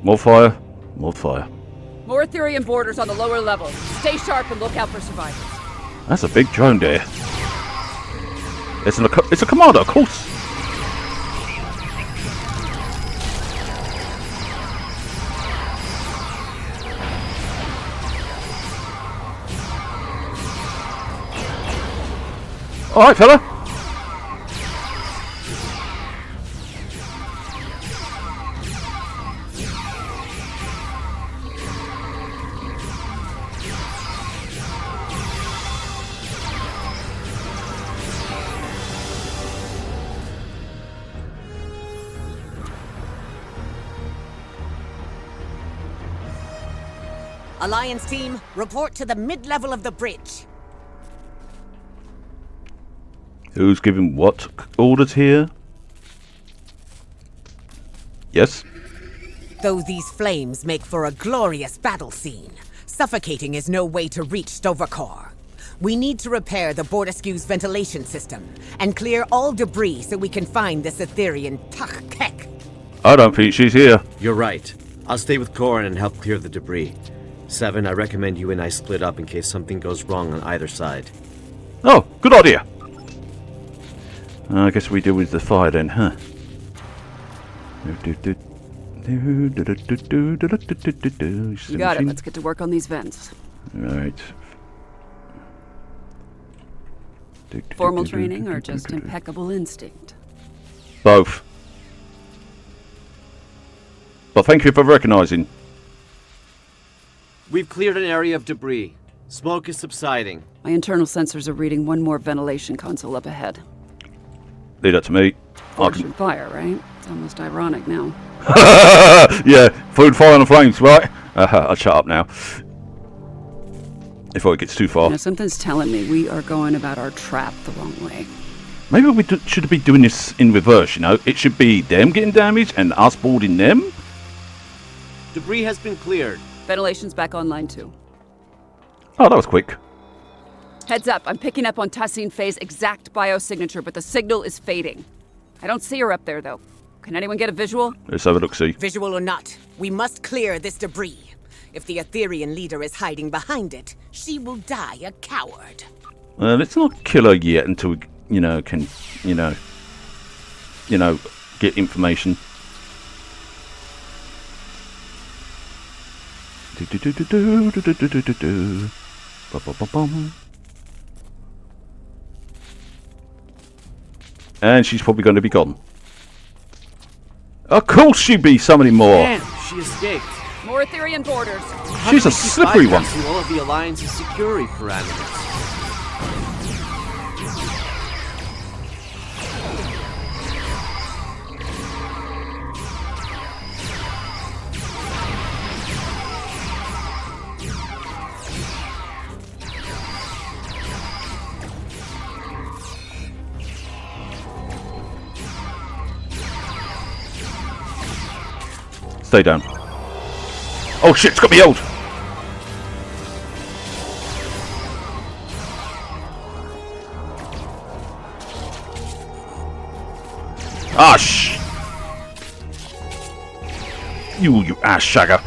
More fire. More fire. More Ethereum borders on the lower level. Stay sharp and look out for survivors. That's a big drone there. It's a commander, of course. All right, fella. Alliance team, report to the mid-level of the bridge. Who's giving what orders here? Yes? Though these flames make for a glorious battle scene, suffocating is no way to reach Sto-vo-kor. We need to repair the Bordescue's ventilation system and clear all debris so we can find this Etherean Tak'kek. I don't think she's here. You're right. I'll stay with Corin and help clear the debris. Seven, I recommend you and I split up in case something goes wrong on either side. Oh, good idea. I guess we deal with the fire then, huh? You got it. Let's get to work on these vents. Right. Formal training or just impeccable instinct? Both. But thank you for recognizing. We've cleared an area of debris. Smoke is subsiding. My internal sensors are reading one more ventilation console up ahead. Leave that to me. Force from fire, right? It's almost ironic now. Yeah, food, fire, and the flames, right? I'll shut up now. Before it gets too far. You know, something's telling me we are going about our trap the wrong way. Maybe we should be doing this in reverse, you know? It should be them getting damaged and us boarding them. Debris has been cleared. Ventilation's back online too. Oh, that was quick. Heads up, I'm picking up on Tassine Faye's exact biosignature, but the signal is fading. I don't see her up there, though. Can anyone get a visual? Let's have a look-see. Visual or not, we must clear this debris. If the Etherean leader is hiding behind it, she will die a coward. Let's not kill her yet until we, can, get information. And she's probably going to be gone. Of course she'd be summoning more. Damn, she escaped. More Etherean borders. She's a slippery one. All of the Alliance's security parameters. Stay down. Oh shit, it's got me old. Ah, shh. You ass shagger.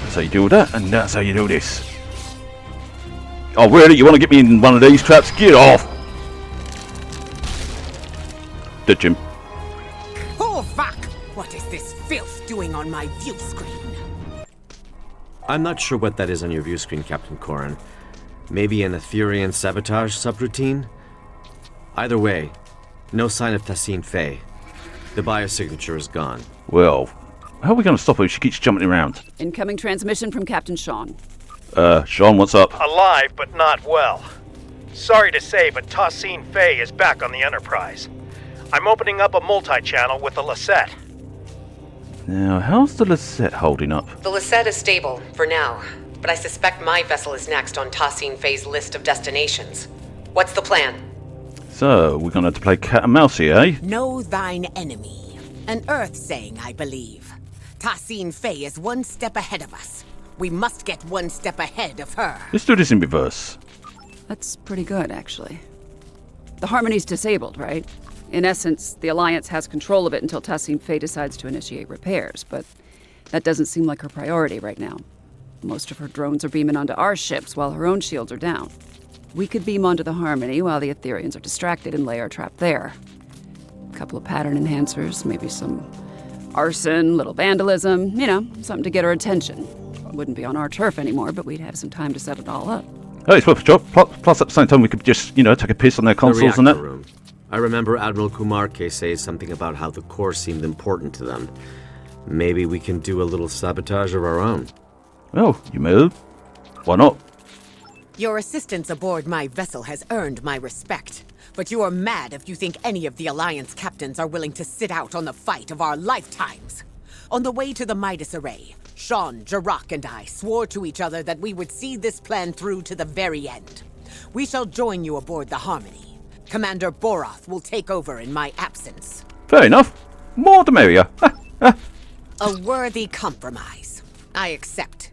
That's how you do that, and that's how you do this. Oh, really? You want to get me in one of these traps? Get off! Did Jim? Oh, fuck! What is this filth doing on my view screen? I'm not sure what that is on your view screen, Captain Corrin. Maybe an Aetherian sabotage subroutine? Either way, no sign of Tassine Fey. The biosignature is gone. Well, how are we going to stop her if she keeps jumping around? Incoming transmission from Captain Sean. Sean, what's up? Alive, but not well. Sorry to say, but Tassine Fey is back on the Enterprise. I'm opening up a multi-channel with the Lisette. Now, how's the Lisette holding up? The Lisette is stable, for now. But I suspect my vessel is next on Tassine Fey's list of destinations. What's the plan? So, we're going to have to play cat and mouse here, eh? Know thine enemy. An Earth saying, I believe. Tassine Fey is one step ahead of us. We must get one step ahead of her. Let's do this in reverse. That's pretty good, actually. The Harmony's disabled, right? In essence, the Alliance has control of it until Tassine Fey decides to initiate repairs, but that doesn't seem like her priority right now. Most of her drones are beaming onto our ships while her own shields are down. We could beam onto the Harmony while the Aetherians are distracted and lay our trap there. A couple of pattern enhancers, maybe some arson, little vandalism, you know, something to get her attention. Wouldn't be on our turf anymore, but we'd have some time to set it all up. Oh, it's worth a job. Plus, at the same time, we could just, you know, take a piss on their consoles and that. Room. I remember Admiral Kumarke say something about how the core seemed important to them. Maybe we can do a little sabotage of our own. Well, you may. Why not? Your assistance aboard my vessel has earned my respect. But you are mad if you think any of the Alliance captains are willing to sit out on the fight of our lifetimes. On the way to the Midas Array, Sean, Jirok, and I swore to each other that we would see this plan through to the very end. We shall join you aboard the Harmony. Commander Boroth will take over in my absence. Fair enough. More the merrier. A worthy compromise. I accept.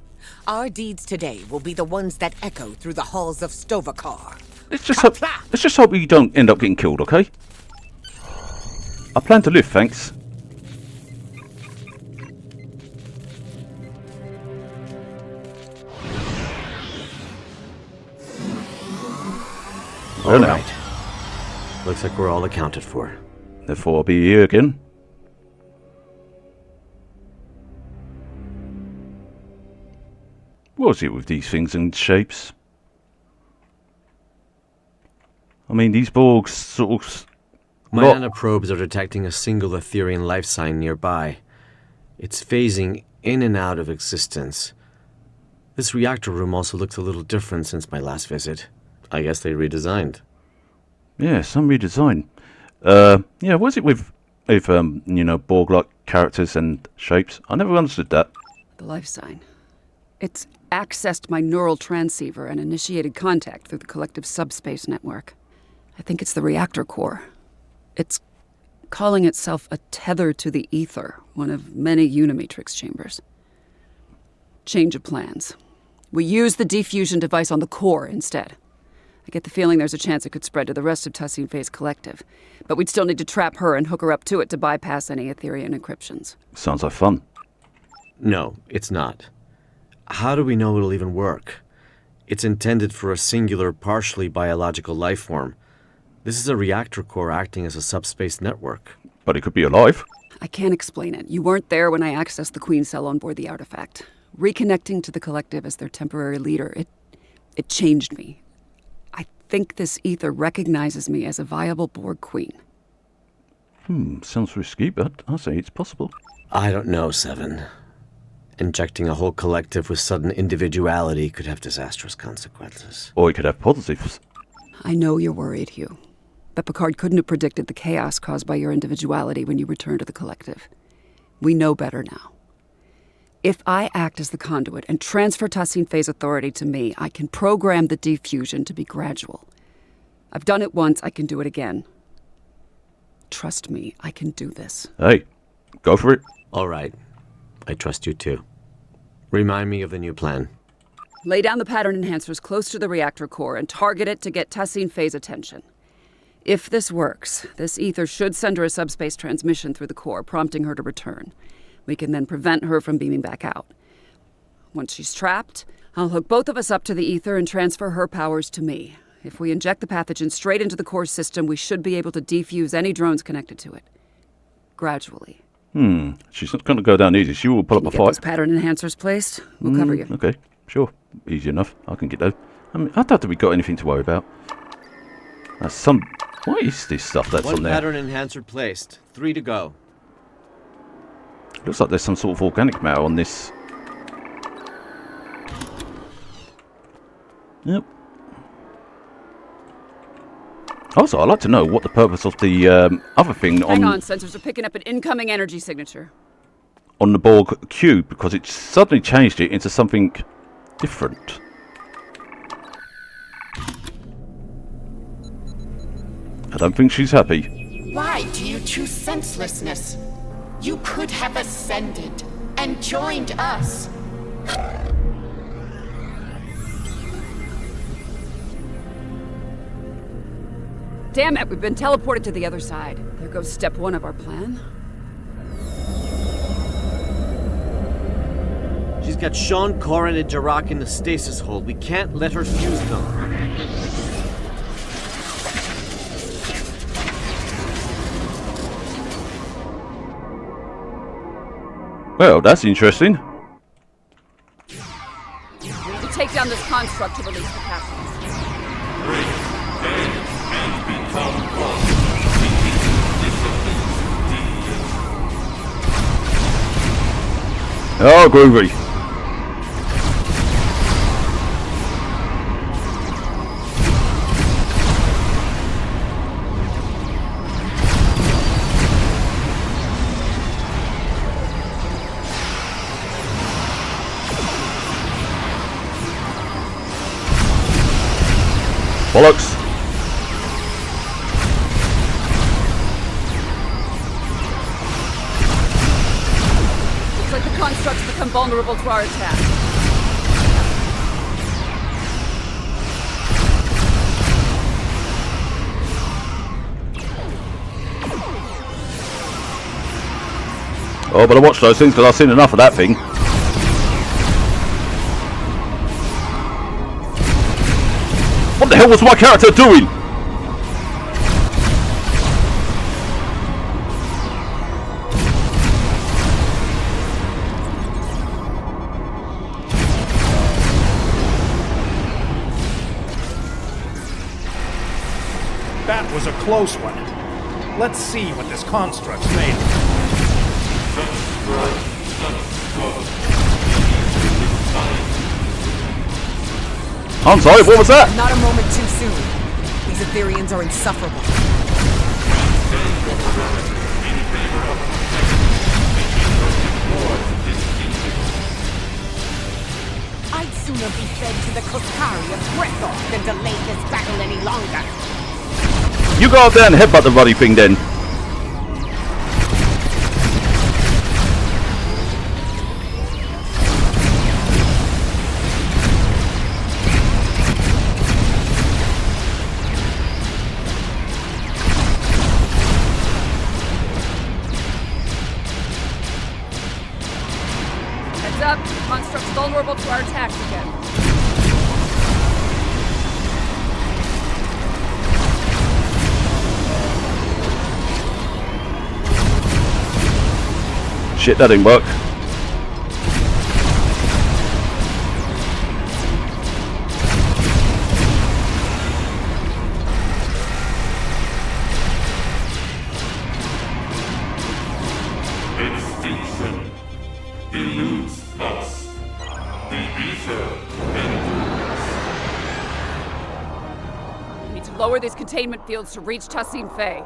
Our deeds today will be the ones that echo through the halls of Stovakar. Let's just hope we don't end up getting killed, okay? I plan to live, thanks. All right. Looks like we're all accounted for. Therefore, I'll be here again. What's it with these things and shapes? I mean, these Borgs sort of... My nanoprobes are detecting a single Aetherian life sign nearby. It's phasing in and out of existence. This reactor room also looks a little different since my last visit. I guess they redesigned. Yeah, some redesign. Yeah, what's it with you know, Borg-like characters and shapes? I never understood that. The life sign. It's accessed my neural transceiver and initiated contact through the collective subspace network. I think it's the reactor core. It's calling itself a tether to the ether, one of many Unimatrix chambers. Change of plans. We use the defusion device on the core instead. I get the feeling there's a chance it could spread to the rest of Tassine Fey's collective, but we'd still need to trap her and hook her up to it to bypass any Aetherian encryptions. Sounds like fun. No, it's not. How do we know it'll even work? It's intended for a singular, partially biological life form. This is a reactor core acting as a subspace network. But it could be alive. I can't explain it. You weren't there when I accessed the Queen cell on board the artifact. Reconnecting to the collective as their temporary leader, it changed me. I think this ether recognizes me as a viable Borg queen. Sounds risky, but I'll say it's possible. I don't know, Seven. Injecting a whole collective with sudden individuality could have disastrous consequences. Or it could have positives. I know you're worried, Hugh. But Picard couldn't have predicted the chaos caused by your individuality when you return to the collective. We know better now. If I act as the conduit and transfer Tassine Fey's authority to me, I can program the defusion to be gradual. I've done it once, I can do it again. Trust me, I can do this. Hey, go for it. All right. I trust you too. Remind me of the new plan. Lay down the pattern enhancers close to the reactor core and target it to get Tassine Faye's attention. If this works, this ether should send her a subspace transmission through the core, prompting her to return. We can then prevent her from beaming back out. Once she's trapped, I'll hook both of us up to the ether and transfer her powers to me. If we inject the pathogen straight into the core system, we should be able to defuse any drones connected to it. Gradually. She's not going to go down easy. She will pull up a Get fight. those pattern enhancers placed. We'll cover you. Okay, sure. Easy enough. I can get those. I mean, I don't think we've got anything to worry about. That's some... What is this stuff that's on there? One pattern enhancer placed. 3 to go. Looks like there's some sort of organic matter on this. Yep. Also, I'd like to know what the purpose of the other thing Hang on, sensors are picking up an incoming energy signature. On the Borg cube, because it suddenly changed it into something different. I don't think she's happy. Why do you choose senselessness? You could have ascended and joined us. Damn it, we've been teleported to the other side. There goes step 1 of our plan. She's got Sean, Corin, and Jarak in the stasis hold. We can't let her fuse them. Well, that's interesting. We need to take down this construct to release the pathogens. Oh, groovy. Bollocks. Looks like the constructs become vulnerable to our attack. Oh, but I watch those things because I've seen enough of that thing. What the hell was my character doing? That was a close one. Let's see what this construct's made of. I'm sorry, what was that? Not a moment too soon. These Etherians are insufferable. I'd sooner be fed to the Koskari of Breathor than delay this battle any longer. You go out there and headbutt the ruddy thing then. Heads up, the construct's vulnerable to our attacks again. Shit, that didn't work. Extinction eludes us. The ether endures. We need to lower these containment fields to reach Tassine Faye.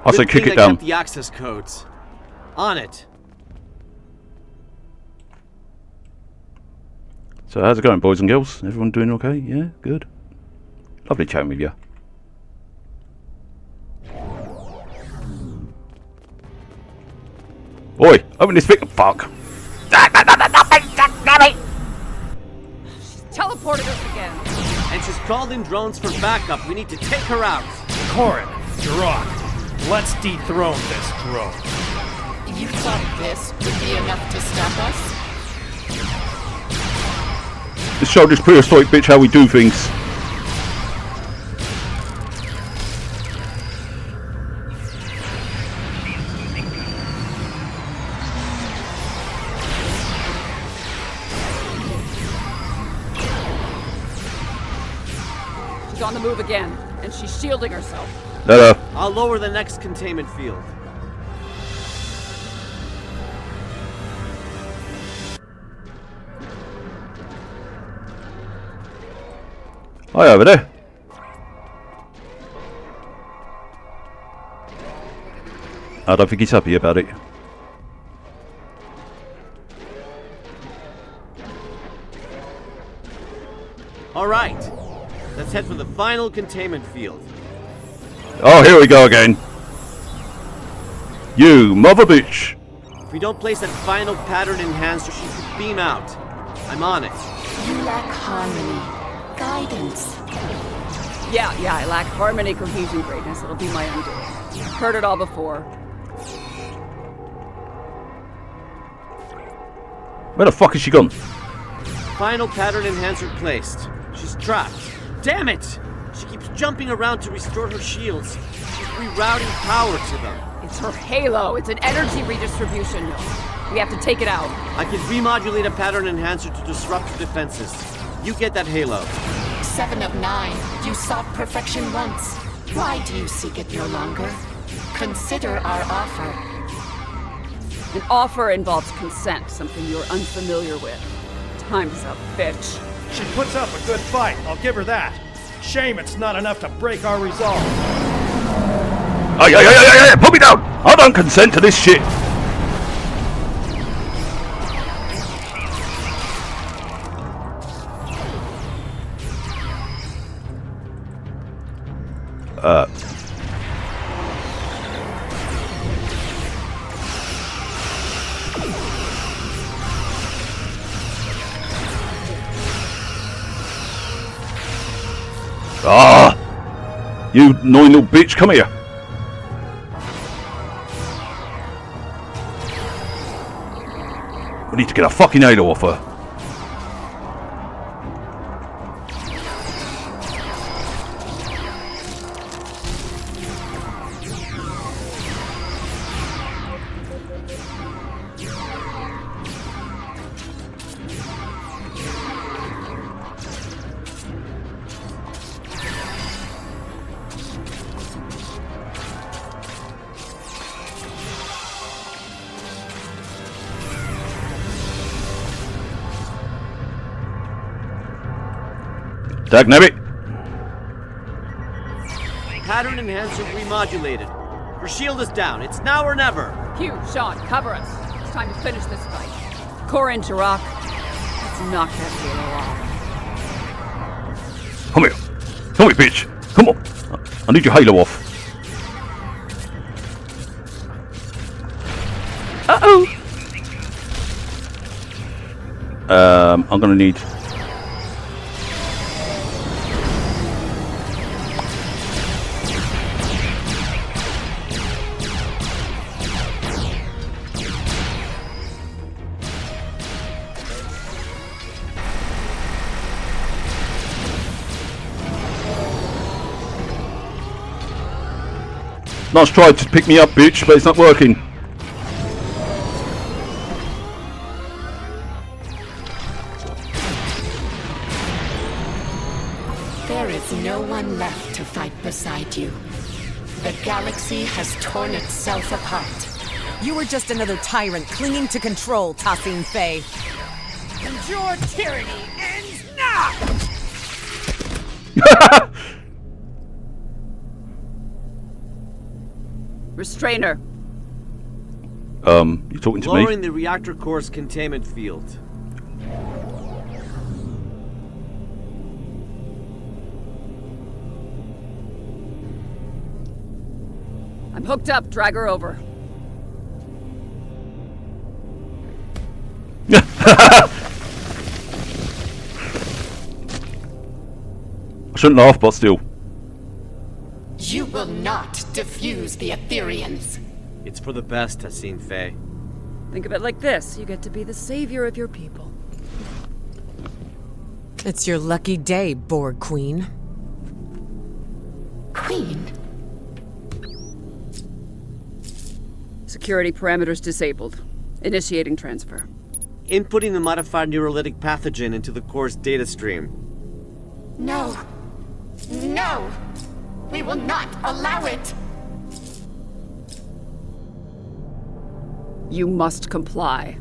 I say kick it I down. kept the access codes. On it. So how's it going, boys and girls? Everyone doing okay? Yeah, good. Lovely chatting with you. Oi, open this thing, fuck. Teleported us again. And she's called in drones for backup. We need to take her out. Corin, Jirok, let's dethrone this drone. You thought this would be enough to stop us? Let's show this prehistoric bitch how we do things. She's on the move again, and she's shielding herself. Hello. I'll lower the next containment field. Hi over there. I don't think he's happy about it. All right. Let's head for the final containment field. Oh, here we go again. You mother bitch. If we don't place that final pattern enhancer, she could beam out. I'm on it. You lack harmony, guidance. Yeah, I lack harmony, cohesion, greatness. It'll be my undoing. Heard it all before. Where the fuck is she gone? Final pattern enhancer placed. She's trapped. Damn it! She keeps jumping around to restore her shields. She's rerouting power to them. It's her halo. It's an energy redistribution node. We have to take it out. I can remodulate a pattern enhancer to disrupt her defenses. You get that halo. 7 of 9. You sought perfection once. Why do you seek it no longer? Consider our offer. An offer involves consent, something you're unfamiliar with. Time's up, bitch. She puts up a good fight, I'll give her that. Shame it's not enough to break our resolve. Hey, put me down! I don't consent to this shit! You annoying little bitch, come here. We need to get a fucking halo off her. Dagnabbit! Pattern enhancer remodulated. Her shield is down. It's now or never. Hugh, Sean, cover us. It's time to finish this fight. Corin, Jirok, let's knock that halo off. Come here. Come here, bitch. Come on. I need your halo off. Uh-oh. I'm gonna need... Nice try to pick me up, bitch, but it's not working. There is no one left to fight beside you. The galaxy has torn itself apart. You were just another tyrant clinging to control, Tassine Faye. And your tyranny ends now! Restrainer. You talking to me? Lowering the reactor core's containment field. I'm hooked up. Drag her over. I shouldn't laugh, but still. You will not defuse the Aetherians. It's for the best, Tassine Faye. Think of it like this. You get to be the savior of your people. It's your lucky day, Borg Queen. Queen? Security parameters disabled. Initiating transfer. Inputting the modified neurolytic pathogen into the core's data stream. No. No! We will not allow it! You must comply.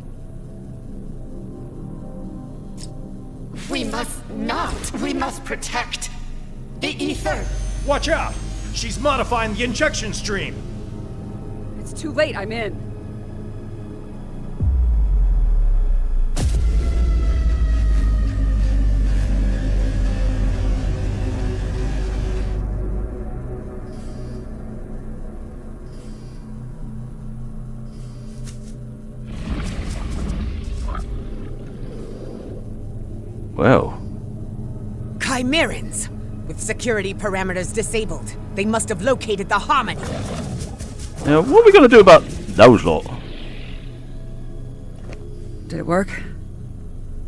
We must not. We must protect the ether. Watch out! She's modifying the injection stream. It's too late, I'm in. Well. Chimerans! With security parameters disabled, they must have located the Harmony. Now, what are we going to do about those lot? Did it work?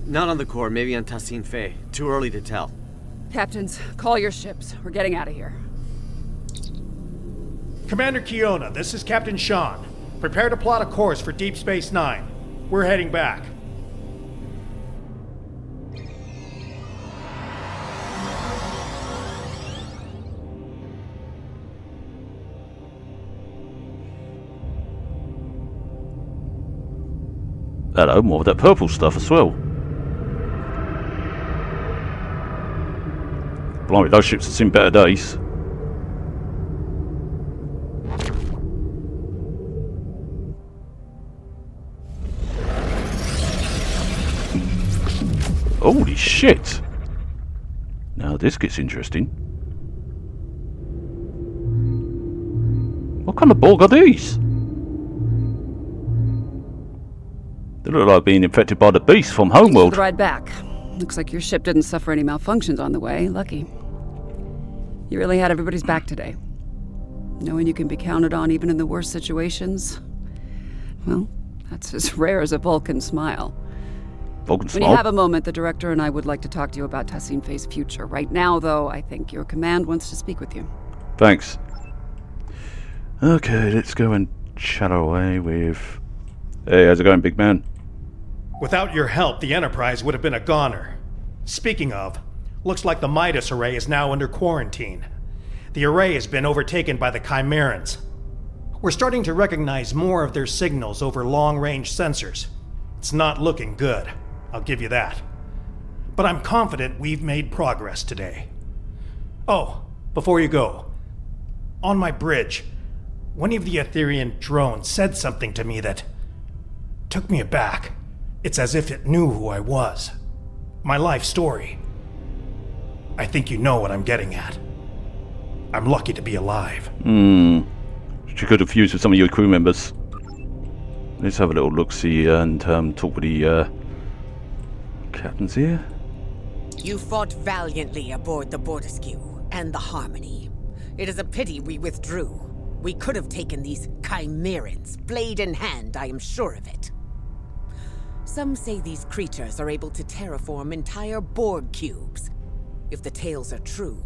Not on the core, maybe on Tassine Faye. Too early to tell. Captains, call your ships. We're getting out of here. Commander Kiona, this is Captain Sean. Prepare to plot a course for Deep Space Nine. We're heading back. Hello, more of that purple stuff as well. Blimey, those ships have seen better days. Holy shit! Now this gets interesting. What kind of Borg are these? They look like being infected by the beast from Homeworld. The ride back. Looks like your ship didn't suffer any malfunctions on the way. Lucky. You really had everybody's back today. Knowing you can be counted on even in the worst situations. Well, that's as rare as a Vulcan smile. Vulcan When smile? you have a moment, the director and I would like to talk to you about Tassine Faye's future. Right now, though, I think your command wants to speak with you. Thanks. Okay, let's go and chat away with... Hey, how's it going, big man? Without your help, the Enterprise would have been a goner. Speaking of, looks like the Midas Array is now under quarantine. The array has been overtaken by the Chimerans. We're starting to recognize more of their signals over long-range sensors. It's not looking good, I'll give you that. But I'm confident we've made progress today. Oh, before you go, on my bridge, one of the Aetherian drones said something to me that took me aback. It's as if it knew who I was. My life story. I think you know what I'm getting at. I'm lucky to be alive. She could have fused with some of your crew members. Let's have a little look-see and talk with the captains here. You fought valiantly aboard the Borderskew and the Harmony. It is a pity we withdrew. We could have taken these Chimerans, blade in hand, I am sure of it. Some say these creatures are able to terraform entire Borg cubes. If the tales are true,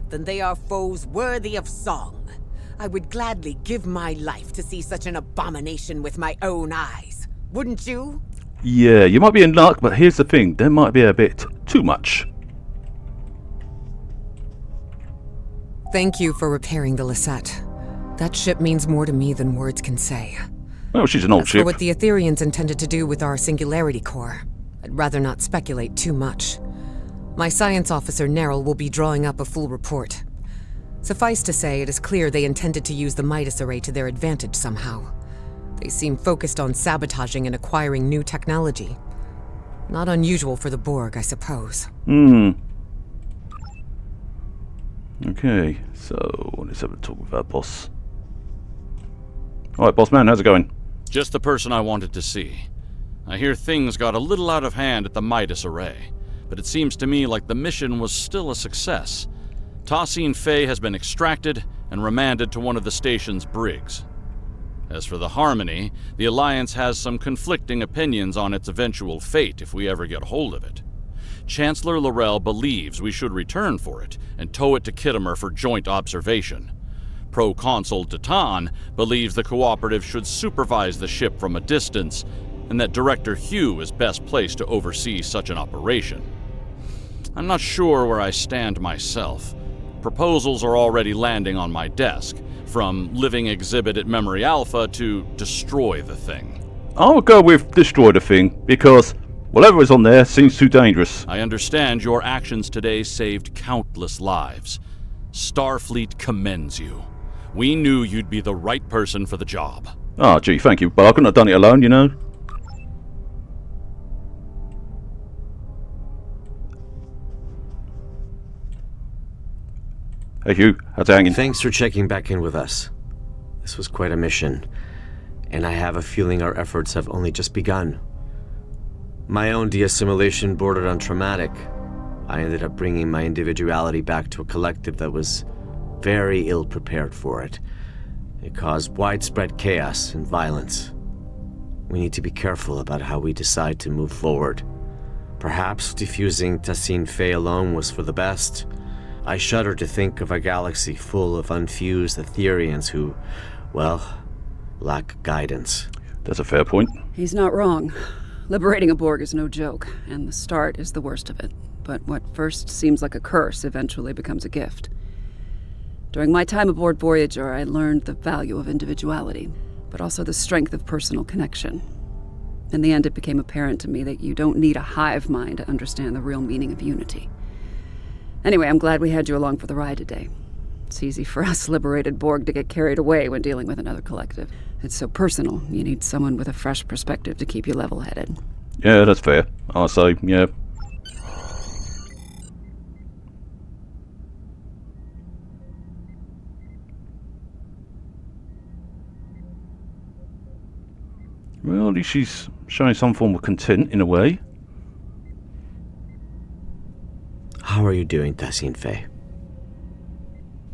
then they are foes worthy of song. I would gladly give my life to see such an abomination with my own eyes. Wouldn't you? Yeah, you might be in luck, but here's the thing. There might be a bit too much. Thank you for repairing the Lisette. That ship means more to me than words can say. Well, she's an old As ship. for what the Aetherians intended to do with our Singularity Core, I'd rather not speculate too much. My science officer, Neril, will be drawing up a full report. Suffice to say, it is clear they intended to use the Midas Array to their advantage somehow. They seem focused on sabotaging and acquiring new technology. Not unusual for the Borg, I suppose. Okay, so let's have a talk with our boss. Alright, boss man, how's it going? Just the person I wanted to see. I hear things got a little out of hand at the Midas Array, but it seems to me like the mission was still a success. Tassine Phay has been extracted and remanded to one of the station's brigs. As for the Harmony, the Alliance has some conflicting opinions on its eventual fate if we ever get hold of it. Chancellor L'Rell believes we should return for it and tow it to Khitomer for joint observation. Proconsul Datan believes the Cooperative should supervise the ship from a distance, and that Director Hugh is best placed to oversee such an operation. I'm not sure where I stand myself. Proposals are already landing on my desk, from living exhibit at Memory Alpha to destroy the thing. I'll go with destroy the thing, because whatever is on there seems too dangerous. I understand your actions today saved countless lives. Starfleet commends you. We knew you'd be the right person for the job. Ah, gee, thank you, but I couldn't have done it alone, you know? Hey Hugh, how's it hanging? Thanks for checking back in with us. This was quite a mission, and I have a feeling our efforts have only just begun. My own de-assimilation bordered on traumatic. I ended up bringing my individuality back to a collective that was very ill-prepared for it. It caused widespread chaos and violence. We need to be careful about how we decide to move forward. Perhaps defusing Tassine Phay alone was for the best. I shudder to think of a galaxy full of unfused Etherians who, well, lack guidance. That's a fair point. He's not wrong. Liberating a Borg is no joke, and the start is the worst of it. But what first seems like a curse eventually becomes a gift. During my time aboard Voyager, I learned the value of individuality, but also the strength of personal connection. In the end, it became apparent to me that you don't need a hive mind to understand the real meaning of unity. Anyway, I'm glad we had you along for the ride today. It's easy for us liberated Borg to get carried away when dealing with another collective. It's so personal, you need someone with a fresh perspective to keep you level-headed. Yeah, that's fair. I'll say, yeah. Well, at least she's showing some form of content, in a way. How are you doing, Tassine Phay?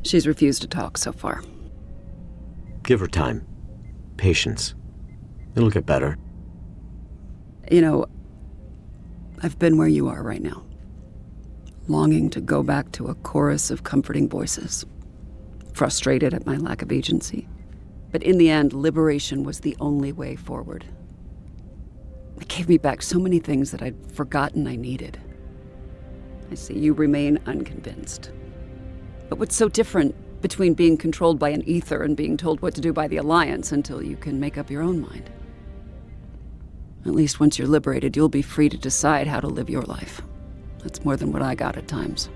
She's refused to talk so far. Give her time. Patience. It'll get better. You know, I've been where you are right now. Longing to go back to a chorus of comforting voices. Frustrated at my lack of agency. But in the end, liberation was the only way forward. It gave me back so many things that I'd forgotten I needed. I see you remain unconvinced. But what's so different between being controlled by an ether and being told what to do by the Alliance until you can make up your own mind? At least once you're liberated, you'll be free to decide how to live your life. That's more than what I got at times.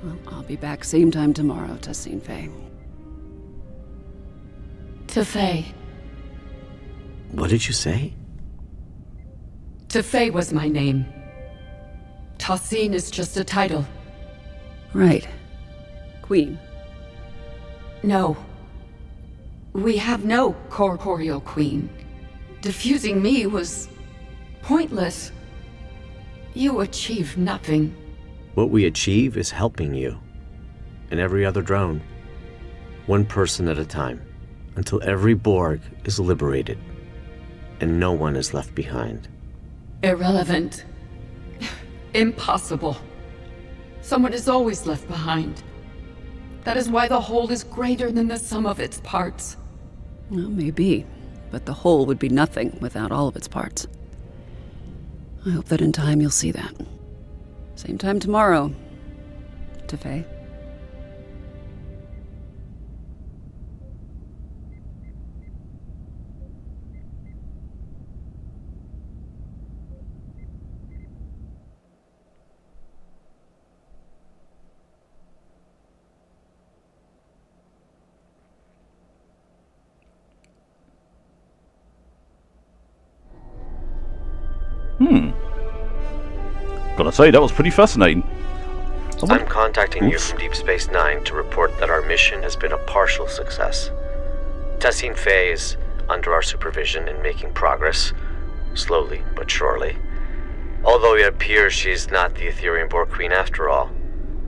Well, I'll be back same time tomorrow, Tassine Phay. Tefay. What did you say? Tefay was my name. Tassine is just a title. Right. Queen. No. We have no corporeal queen. Defusing me was pointless. You achieved nothing. What we achieve is helping you. And every other drone. One person at a time. Until every Borg is liberated. And no one is left behind. Irrelevant. Impossible. Someone is always left behind. That is why the whole is greater than the sum of its parts. Well, maybe. But the whole would be nothing without all of its parts. I hope that in time you'll see that. Same time tomorrow, Tefay. Gotta say, that was pretty fascinating. I'm contacting you from Deep Space Nine to report that our mission has been a partial success. Tassine Phay is under our supervision and making progress, slowly but surely. Although it appears she's not the Etherian Borg Queen after all.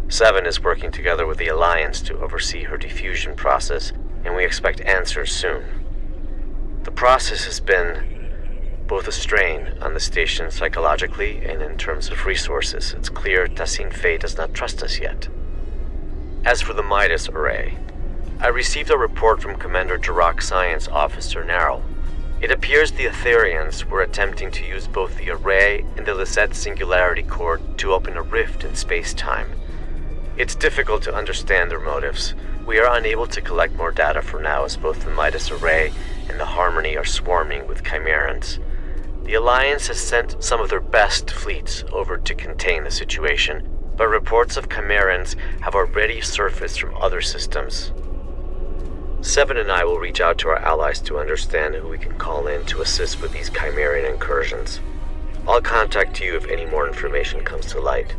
7 is working together with the Alliance to oversee her diffusion process, and we expect answers soon. The process has been both a strain on the station psychologically and in terms of resources. It's clear Tassine Fey does not trust us yet. As for the Midas Array, I received a report from Commander Jirok Science Officer Narrow. It appears the Etherians were attempting to use both the array and the Lisette Singularity Core to open a rift in space-time. It's difficult to understand their motives. We are unable to collect more data for now, as both the Midas Array and the Harmony are swarming with Chimerans. The Alliance has sent some of their best fleets over to contain the situation, but reports of Chimerans have already surfaced from other systems. 7 and I will reach out to our allies to understand who we can call in to assist with these Chimerian incursions. I'll contact you if any more information comes to light.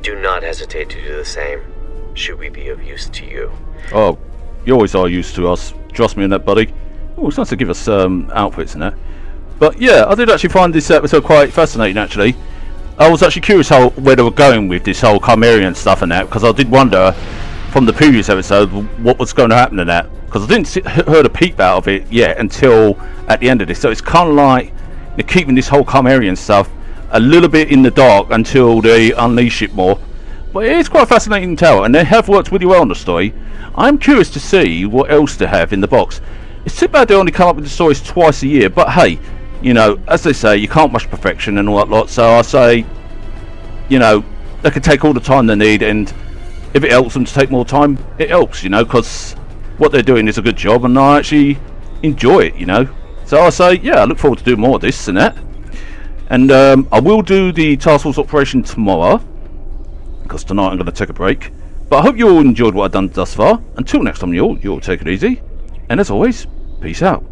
Do not hesitate to do the same, should we be of use to you. Oh, you always are used to us. Trust me on that, buddy. Oh, it's nice to give us outfits and that. But yeah, I did actually find this episode quite fascinating, actually. I was actually curious where they were going with this whole Chimerian stuff and that, because I did wonder from the previous episode what was going to happen in that, because I didn't heard a peep out of it yet until at the end of this. So it's kind of like they're keeping this whole Chimerian stuff a little bit in the dark until they unleash it more. But it is quite fascinating to tell, and they have worked really well on the story. I'm curious to see what else they have in the box. It's too bad they only come up with the stories twice a year, but hey, you know, as they say, you can't rush perfection and all that lot, so I say, you know, they can take all the time they need, and if it helps them to take more time, it helps, you know, because what they're doing is a good job, and I actually enjoy it, you know. So I say, yeah, I look forward to doing more of this and that. And I will do the Task Force operation tomorrow, because tonight I'm going to take a break. But I hope you all enjoyed what I've done thus far. Until next time, you all take it easy. And as always, peace out.